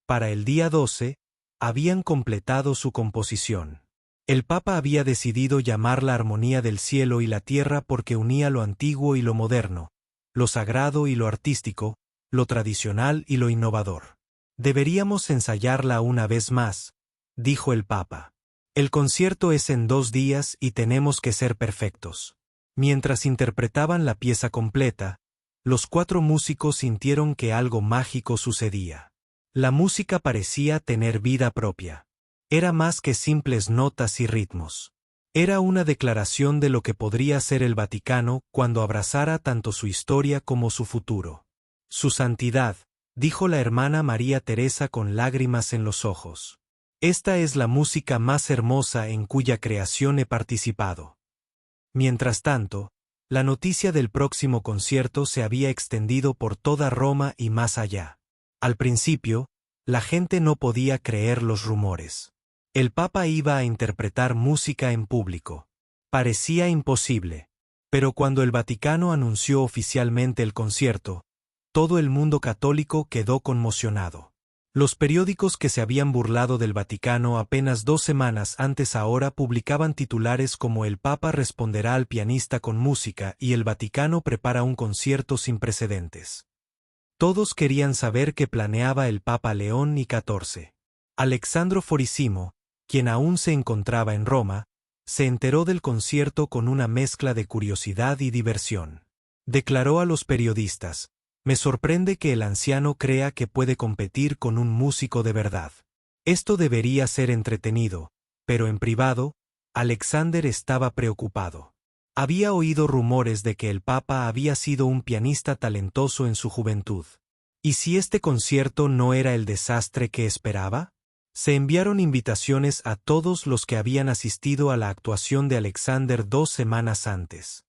Para el día 12, habían completado su composición. El Papa había decidido llamarla Armonía del cielo y la tierra porque unía lo antiguo y lo moderno, lo sagrado y lo artístico, lo tradicional y lo innovador. Deberíamos ensayarla una vez más, dijo el Papa. El concierto es en 2 días y tenemos que ser perfectos. Mientras interpretaban la pieza completa, los 4 músicos sintieron que algo mágico sucedía. La música parecía tener vida propia. Era más que simples notas y ritmos. Era una declaración de lo que podría ser el Vaticano cuando abrazara tanto su historia como su futuro. Su santidad, dijo la hermana María Teresa con lágrimas en los ojos. Esta es la música más hermosa en cuya creación he participado. Mientras tanto, la noticia del próximo concierto se había extendido por toda Roma y más allá. Al principio, la gente no podía creer los rumores. El Papa iba a interpretar música en público. Parecía imposible. Pero cuando el Vaticano anunció oficialmente el concierto, todo el mundo católico quedó conmocionado. Los periódicos que se habían burlado del Vaticano apenas 2 semanas antes ahora publicaban titulares como "El Papa responderá al pianista con música" y "El Vaticano prepara un concierto sin precedentes". Todos querían saber qué planeaba el Papa León XIV. Alexandro Forissimo, quien aún se encontraba en Roma, se enteró del concierto con una mezcla de curiosidad y diversión. Declaró a los periodistas: "Me sorprende que el anciano crea que puede competir con un músico de verdad. Esto debería ser entretenido", pero en privado, Alexander estaba preocupado. Había oído rumores de que el Papa había sido un pianista talentoso en su juventud. ¿Y si este concierto no era el desastre que esperaba? Se enviaron invitaciones a todos los que habían asistido a la actuación de Alexander 2 semanas antes.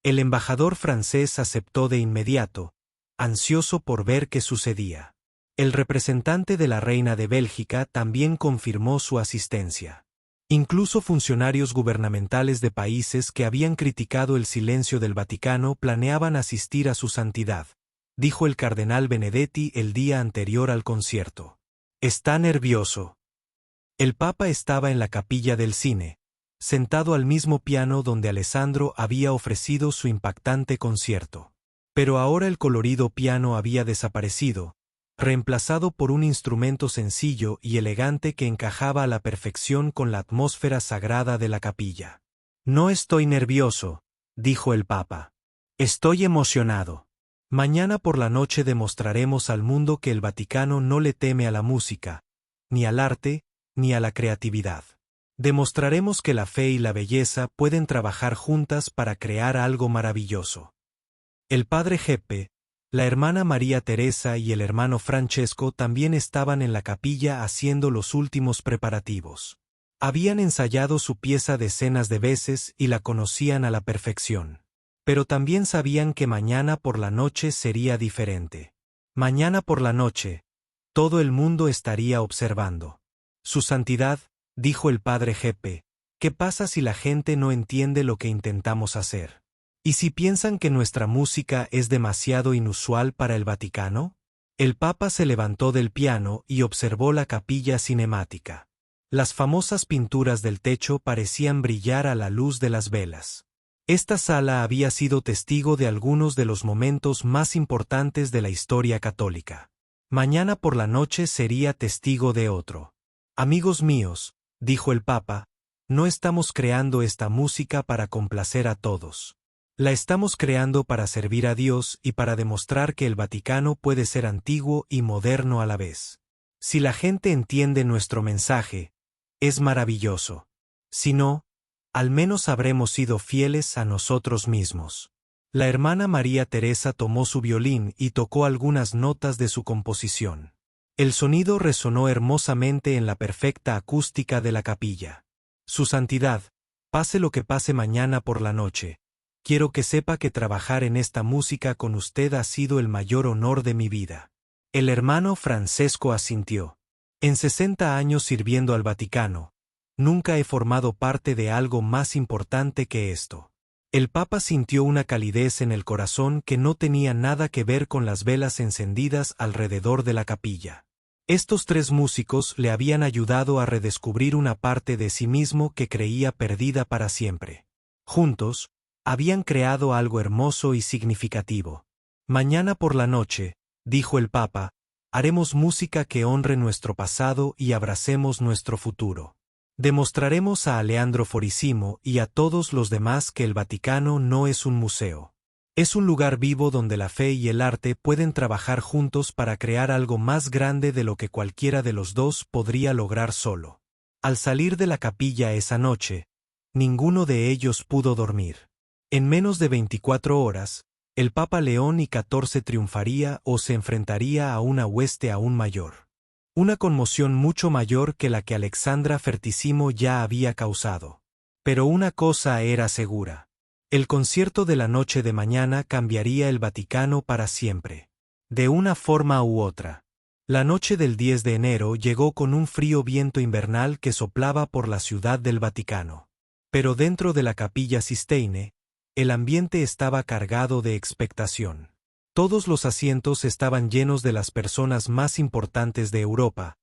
El embajador francés aceptó de inmediato, ansioso por ver qué sucedía. El representante de la reina de Bélgica también confirmó su asistencia. Incluso funcionarios gubernamentales de países que habían criticado el silencio del Vaticano planeaban asistir a su santidad, dijo el cardenal Benedetti el día anterior al concierto. Está nervioso. El Papa estaba en la capilla del cine, sentado al mismo piano donde Alessandro había ofrecido su impactante concierto. Pero ahora el colorido piano había desaparecido, reemplazado por un instrumento sencillo y elegante que encajaba a la perfección con la atmósfera sagrada de la capilla. No estoy nervioso, dijo el Papa. Estoy emocionado. Mañana por la noche demostraremos al mundo que el Vaticano no le teme a la música, ni al arte, ni a la creatividad. Demostraremos que la fe y la belleza pueden trabajar juntas para crear algo maravilloso. El padre Geppe, la hermana María Teresa y el hermano Francesco también estaban en la capilla haciendo los últimos preparativos. Habían ensayado su pieza decenas de veces y la conocían a la perfección. Pero también sabían que mañana por la noche sería diferente. Mañana por la noche, todo el mundo estaría observando. Su santidad, dijo el padre Geppe, ¿qué pasa si la gente no entiende lo que intentamos hacer? ¿Y si piensan que nuestra música es demasiado inusual para el Vaticano? El Papa se levantó del piano y observó la capilla cinemática. Las famosas pinturas del techo parecían brillar a la luz de las velas. Esta sala había sido testigo de algunos de los momentos más importantes de la historia católica. Mañana por la noche sería testigo de otro. Amigos míos, dijo el Papa, no estamos creando esta música para complacer a todos. La estamos creando para servir a Dios y para demostrar que el Vaticano puede ser antiguo y moderno a la vez. Si la gente entiende nuestro mensaje, es maravilloso. Si no, al menos habremos sido fieles a nosotros mismos. La hermana María Teresa tomó su violín y tocó algunas notas de su composición. El sonido resonó hermosamente en la perfecta acústica de la capilla. Su santidad, pase lo que pase mañana por la noche, quiero que sepa que trabajar en esta música con usted ha sido el mayor honor de mi vida. El hermano Francesco asintió. En 60 años sirviendo al Vaticano, nunca he formado parte de algo más importante que esto. El Papa sintió una calidez en el corazón que no tenía nada que ver con las velas encendidas alrededor de la capilla. Estos 3 músicos le habían ayudado a redescubrir una parte de sí mismo que creía perdida para siempre. Juntos, habían creado algo hermoso y significativo. Mañana por la noche, dijo el Papa, haremos música que honre nuestro pasado y abracemos nuestro futuro. Demostraremos a Aleandro Forissimo y a todos los demás que el Vaticano no es un museo. Es un lugar vivo donde la fe y el arte pueden trabajar juntos para crear algo más grande de lo que cualquiera de los dos podría lograr solo. Al salir de la capilla esa noche, ninguno de ellos pudo dormir. En menos de 24 horas, El Papa León XIV triunfaría o se enfrentaría a una hueste aún mayor. Una conmoción mucho mayor que la que Alexandra Fertisimo ya había causado. Pero una cosa era segura. El concierto de la noche de mañana cambiaría el Vaticano para siempre. De una forma u otra. La noche del 10 de enero llegó con un frío viento invernal que soplaba por la ciudad del Vaticano. Pero dentro de la Capilla Sistine, el ambiente estaba cargado de expectación. Todos los asientos estaban llenos de las personas más importantes de Europa,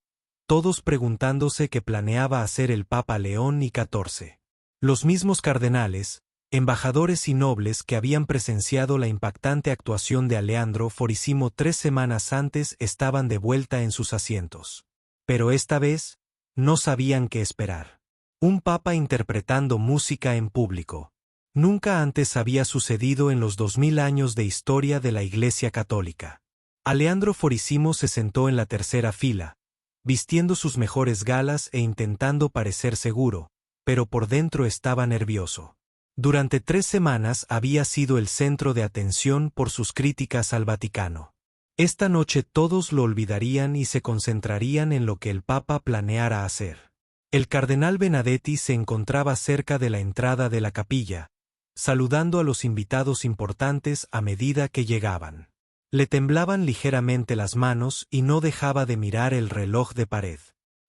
todos preguntándose qué planeaba hacer el Papa León XIV. Los mismos cardenales, embajadores y nobles que habían presenciado la impactante actuación de Aleandro Forissimo 3 semanas antes estaban de vuelta en sus asientos. Pero esta vez, no sabían qué esperar. Un papa interpretando música en público. Nunca antes había sucedido en los 2000 años de historia de la Iglesia Católica. Aleandro Forissimo se sentó en la tercera fila, vistiendo sus mejores galas e intentando parecer seguro, pero por dentro estaba nervioso. Durante 3 semanas había sido el centro de atención por sus críticas al Vaticano. Esta noche todos lo olvidarían y se concentrarían en lo que el Papa planeara hacer. El cardenal Benedetti se encontraba cerca de la entrada de la capilla, saludando a los invitados importantes a medida que llegaban. Le temblaban ligeramente las manos y no dejaba de mirar el reloj de pared.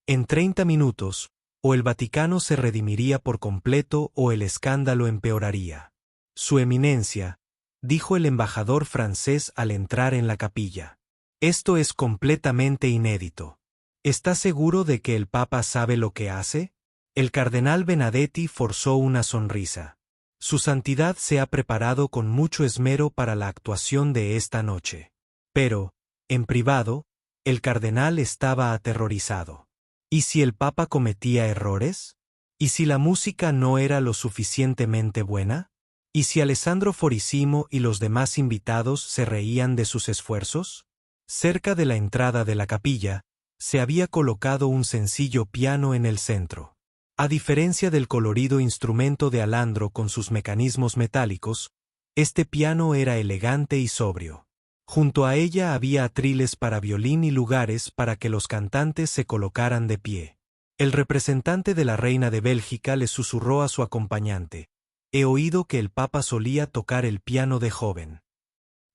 En 30 minutos, o el Vaticano se redimiría por completo o el escándalo empeoraría. Su eminencia, dijo el embajador francés al entrar en la capilla. Esto es completamente inédito. ¿Está seguro de que el Papa sabe lo que hace? El cardenal Benedetti forzó una sonrisa. Su santidad se ha preparado con mucho esmero para la actuación de esta noche. Pero, en privado, el cardenal estaba aterrorizado. ¿Y si el Papa cometía errores? ¿Y si la música no era lo suficientemente buena? ¿Y si Alessandro Forissimo y los demás invitados se reían de sus esfuerzos? Cerca de la entrada de la capilla, se había colocado un sencillo piano en el centro. A diferencia del colorido instrumento de Alandro con sus mecanismos metálicos, este piano era elegante y sobrio. Junto a ella había atriles para violín y lugares para que los cantantes se colocaran de pie. El representante de la reina de Bélgica le susurró a su acompañante: «He oído que el Papa solía tocar el piano de joven.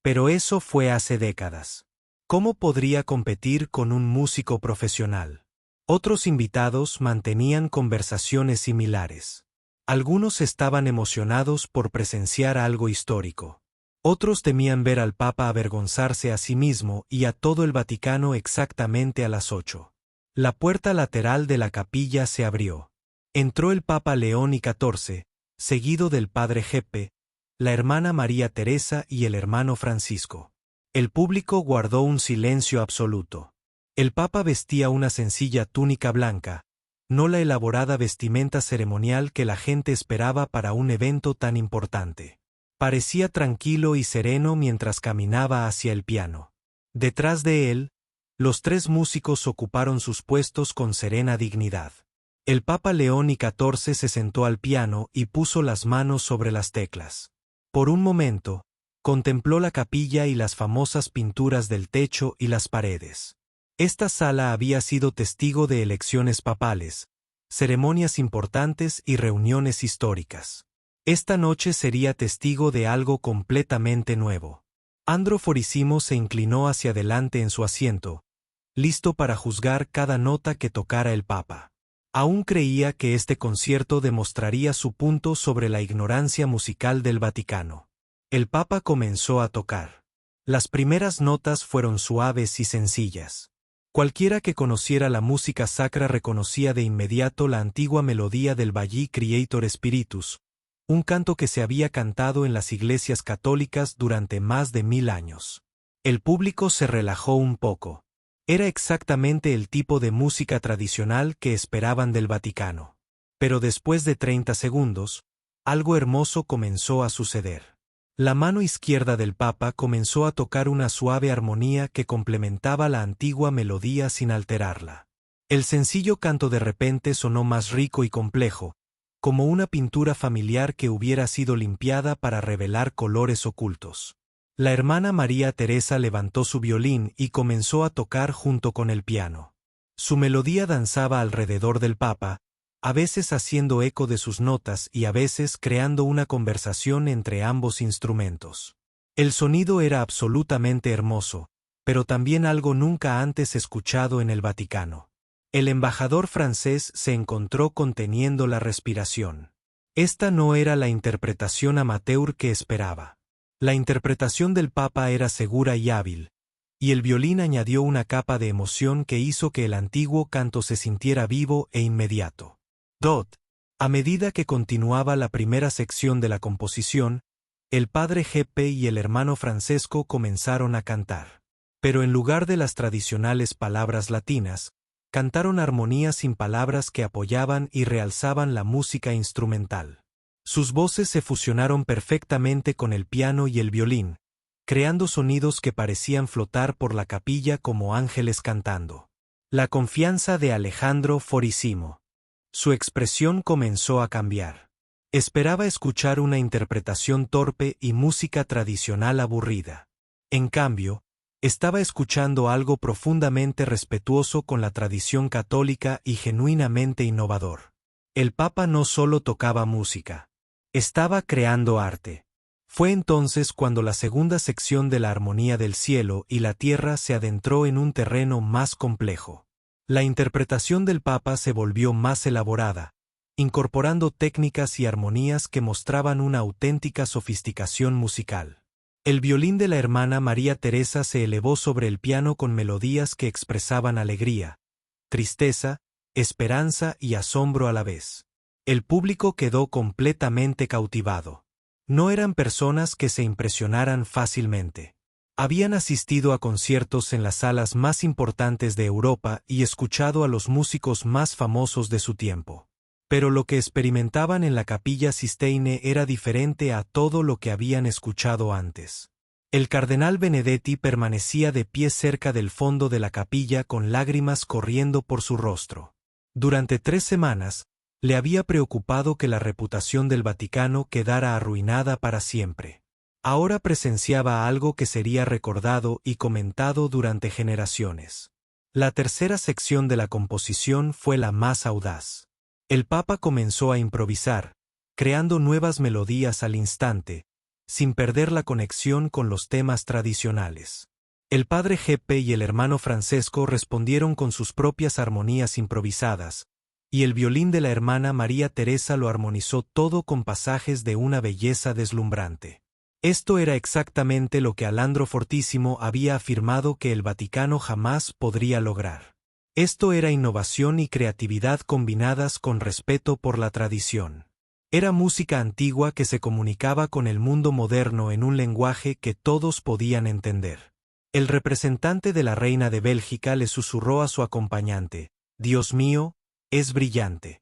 Pero eso fue hace décadas. ¿Cómo podría competir con un músico profesional?». Otros invitados mantenían conversaciones similares. Algunos estaban emocionados por presenciar algo histórico. Otros temían ver al Papa avergonzarse a sí mismo y a todo el Vaticano exactamente a las 8. La puerta lateral de la capilla se abrió. Entró el Papa León XIV, seguido del padre Geppe, la hermana María Teresa y el hermano Francisco. El público guardó un silencio absoluto. El Papa vestía una sencilla túnica blanca, no la elaborada vestimenta ceremonial que la gente esperaba para un evento tan importante. Parecía tranquilo y sereno mientras caminaba hacia el piano. Detrás de él, los 3 músicos ocuparon sus puestos con serena dignidad. El Papa León XIV se sentó al piano y puso las manos sobre las teclas. Por un momento, contempló la capilla y las famosas pinturas del techo y las paredes. Esta sala había sido testigo de elecciones papales, ceremonias importantes y reuniones históricas. Esta noche sería testigo de algo completamente nuevo. Andro Forissimo se inclinó hacia adelante en su asiento, listo para juzgar cada nota que tocara el Papa. Aún creía que este concierto demostraría su punto sobre la ignorancia musical del Vaticano. El Papa comenzó a tocar. Las primeras notas fueron suaves y sencillas. Cualquiera que conociera la música sacra reconocía de inmediato la antigua melodía del Valli Creator Spiritus, un canto que se había cantado en las iglesias católicas durante más de 1000 años. El público se relajó un poco. Era exactamente el tipo de música tradicional que esperaban del Vaticano. Pero después de 30 segundos, algo hermoso comenzó a suceder. La mano izquierda del Papa comenzó a tocar una suave armonía que complementaba la antigua melodía sin alterarla. El sencillo canto de repente sonó más rico y complejo, como una pintura familiar que hubiera sido limpiada para revelar colores ocultos. La hermana María Teresa levantó su violín y comenzó a tocar junto con el piano. Su melodía danzaba alrededor del Papa, a veces haciendo eco de sus notas y a veces creando una conversación entre ambos instrumentos. El sonido era absolutamente hermoso, pero también algo nunca antes escuchado en el Vaticano. El embajador francés se encontró conteniendo la respiración. Esta no era la interpretación amateur que esperaba. La interpretación del Papa era segura y hábil, y el violín añadió una capa de emoción que hizo que el antiguo canto se sintiera vivo e inmediato. A medida que continuaba la primera sección de la composición, el padre Geppe y el hermano Francesco comenzaron a cantar. Pero en lugar de las tradicionales palabras latinas, cantaron armonías sin palabras que apoyaban y realzaban la música instrumental. Sus voces se fusionaron perfectamente con el piano y el violín, creando sonidos que parecían flotar por la capilla como ángeles cantando. La confianza de Alejandro Forissimo. Su expresión comenzó a cambiar. Esperaba escuchar una interpretación torpe y música tradicional aburrida. En cambio, estaba escuchando algo profundamente respetuoso con la tradición católica y genuinamente innovador. El Papa no solo tocaba música. Estaba creando arte. Fue entonces cuando la segunda sección de la armonía del cielo y la tierra se adentró en un terreno más complejo. La interpretación del Papa se volvió más elaborada, incorporando técnicas y armonías que mostraban una auténtica sofisticación musical. El violín de la hermana María Teresa se elevó sobre el piano con melodías que expresaban alegría, tristeza, esperanza y asombro a la vez. El público quedó completamente cautivado. No eran personas que se impresionaran fácilmente. Habían asistido a conciertos en las salas más importantes de Europa y escuchado a los músicos más famosos de su tiempo. Pero lo que experimentaban en la Capilla Sistine era diferente a todo lo que habían escuchado antes. El cardenal Benedetti permanecía de pie cerca del fondo de la capilla con lágrimas corriendo por su rostro. Durante 3 semanas, le había preocupado que la reputación del Vaticano quedara arruinada para siempre. Ahora presenciaba algo que sería recordado y comentado durante generaciones. La tercera sección de la composición fue la más audaz. El Papa comenzó a improvisar, creando nuevas melodías al instante, sin perder la conexión con los temas tradicionales. El padre Geppe y el hermano Francesco respondieron con sus propias armonías improvisadas, y el violín de la hermana María Teresa lo armonizó todo con pasajes de una belleza deslumbrante. Esto era exactamente lo que Alandro Fortissimo había afirmado que el Vaticano jamás podría lograr. Esto era innovación y creatividad combinadas con respeto por la tradición. Era música antigua que se comunicaba con el mundo moderno en un lenguaje que todos podían entender. El representante de la reina de Bélgica le susurró a su acompañante: «Dios mío, es brillante.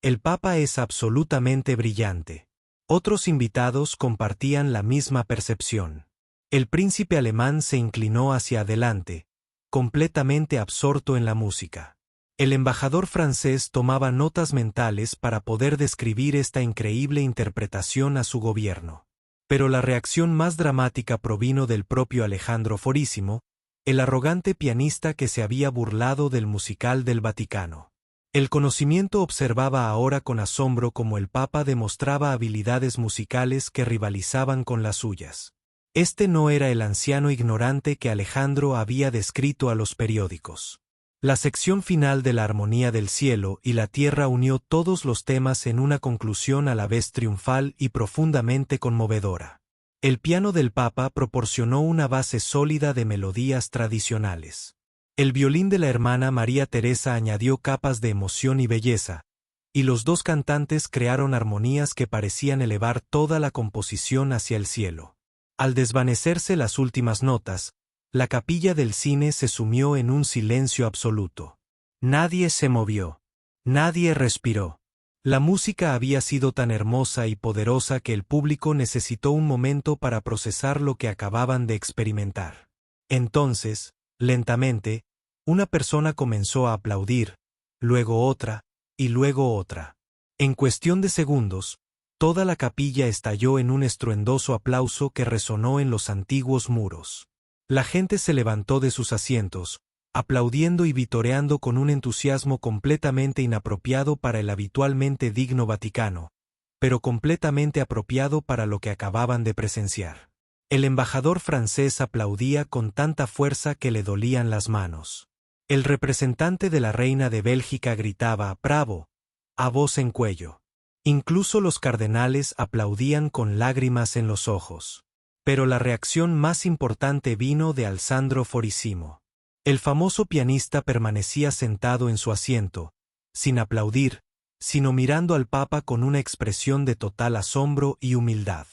El Papa es absolutamente brillante». Otros invitados compartían la misma percepción. El príncipe alemán se inclinó hacia adelante, completamente absorto en la música. El embajador francés tomaba notas mentales para poder describir esta increíble interpretación a su gobierno. Pero la reacción más dramática provino del propio Alejandro Forissimo, el arrogante pianista que se había burlado del musical del Vaticano. El conocimiento observaba ahora con asombro cómo el Papa demostraba habilidades musicales que rivalizaban con las suyas. Este no era el anciano ignorante que Alejandro había descrito a los periódicos. La sección final de la armonía del cielo y la tierra unió todos los temas en una conclusión a la vez triunfal y profundamente conmovedora. El piano del Papa proporcionó una base sólida de melodías tradicionales. El violín de la hermana María Teresa añadió capas de emoción y belleza, y los dos cantantes crearon armonías que parecían elevar toda la composición hacia el cielo. Al desvanecerse las últimas notas, la capilla del cine se sumió en un silencio absoluto. Nadie se movió. Nadie respiró. La música había sido tan hermosa y poderosa que el público necesitó un momento para procesar lo que acababan de experimentar. Entonces, lentamente, una persona comenzó a aplaudir, luego otra, y luego otra. En cuestión de segundos, Toda la capilla estalló en un estruendoso aplauso que resonó en los antiguos muros. La gente se levantó de sus asientos, aplaudiendo y vitoreando con un entusiasmo completamente inapropiado para el habitualmente digno Vaticano, pero completamente apropiado para lo que acababan de presenciar. El embajador francés aplaudía con tanta fuerza que le dolían las manos. El representante de la reina de Bélgica gritaba «¡Bravo!» a voz en cuello. Incluso los cardenales aplaudían con lágrimas en los ojos. Pero la reacción más importante vino de Alessandro Forissimo. El famoso pianista permanecía sentado en su asiento, sin aplaudir, sino mirando al Papa con una expresión de total asombro y humildad.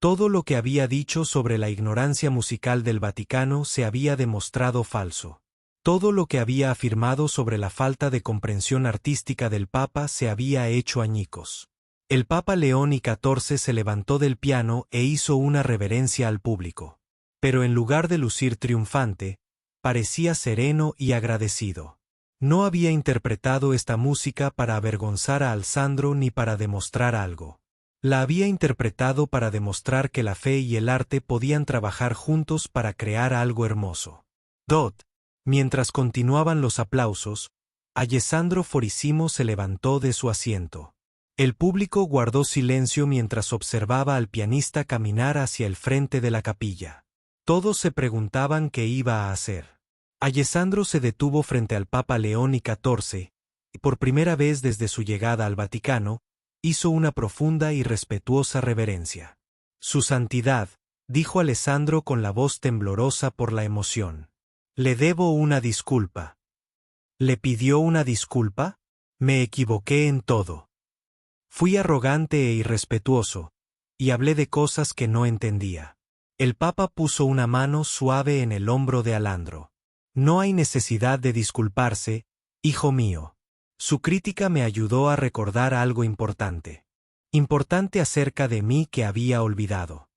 Todo lo que había dicho sobre la ignorancia musical del Vaticano se había demostrado falso. Todo lo que había afirmado sobre la falta de comprensión artística del Papa se había hecho añicos. El Papa León XIV se levantó del piano e hizo una reverencia al público. Pero en lugar de lucir triunfante, parecía sereno y agradecido. No había interpretado esta música para avergonzar a Alessandro ni para demostrar algo. La había interpretado para demostrar que la fe y el arte podían trabajar juntos para crear algo hermoso. Mientras continuaban los aplausos, Alessandro Forissimo se levantó de su asiento. El público guardó silencio mientras observaba al pianista caminar hacia el frente de la capilla. Todos se preguntaban qué iba a hacer. Alessandro se detuvo frente al Papa León XIV, y por primera vez desde su llegada al Vaticano, hizo una profunda y respetuosa reverencia. Su santidad, dijo Alessandro con la voz temblorosa por la emoción. Le debo una disculpa. ¿Le pidió una disculpa? Me equivoqué en todo. Fui arrogante e irrespetuoso, y hablé de cosas que no entendía. El Papa puso una mano suave en el hombro de Alessandro. No hay necesidad de disculparse, hijo mío. Su crítica me ayudó a recordar algo importante. Importante acerca de mí que había olvidado.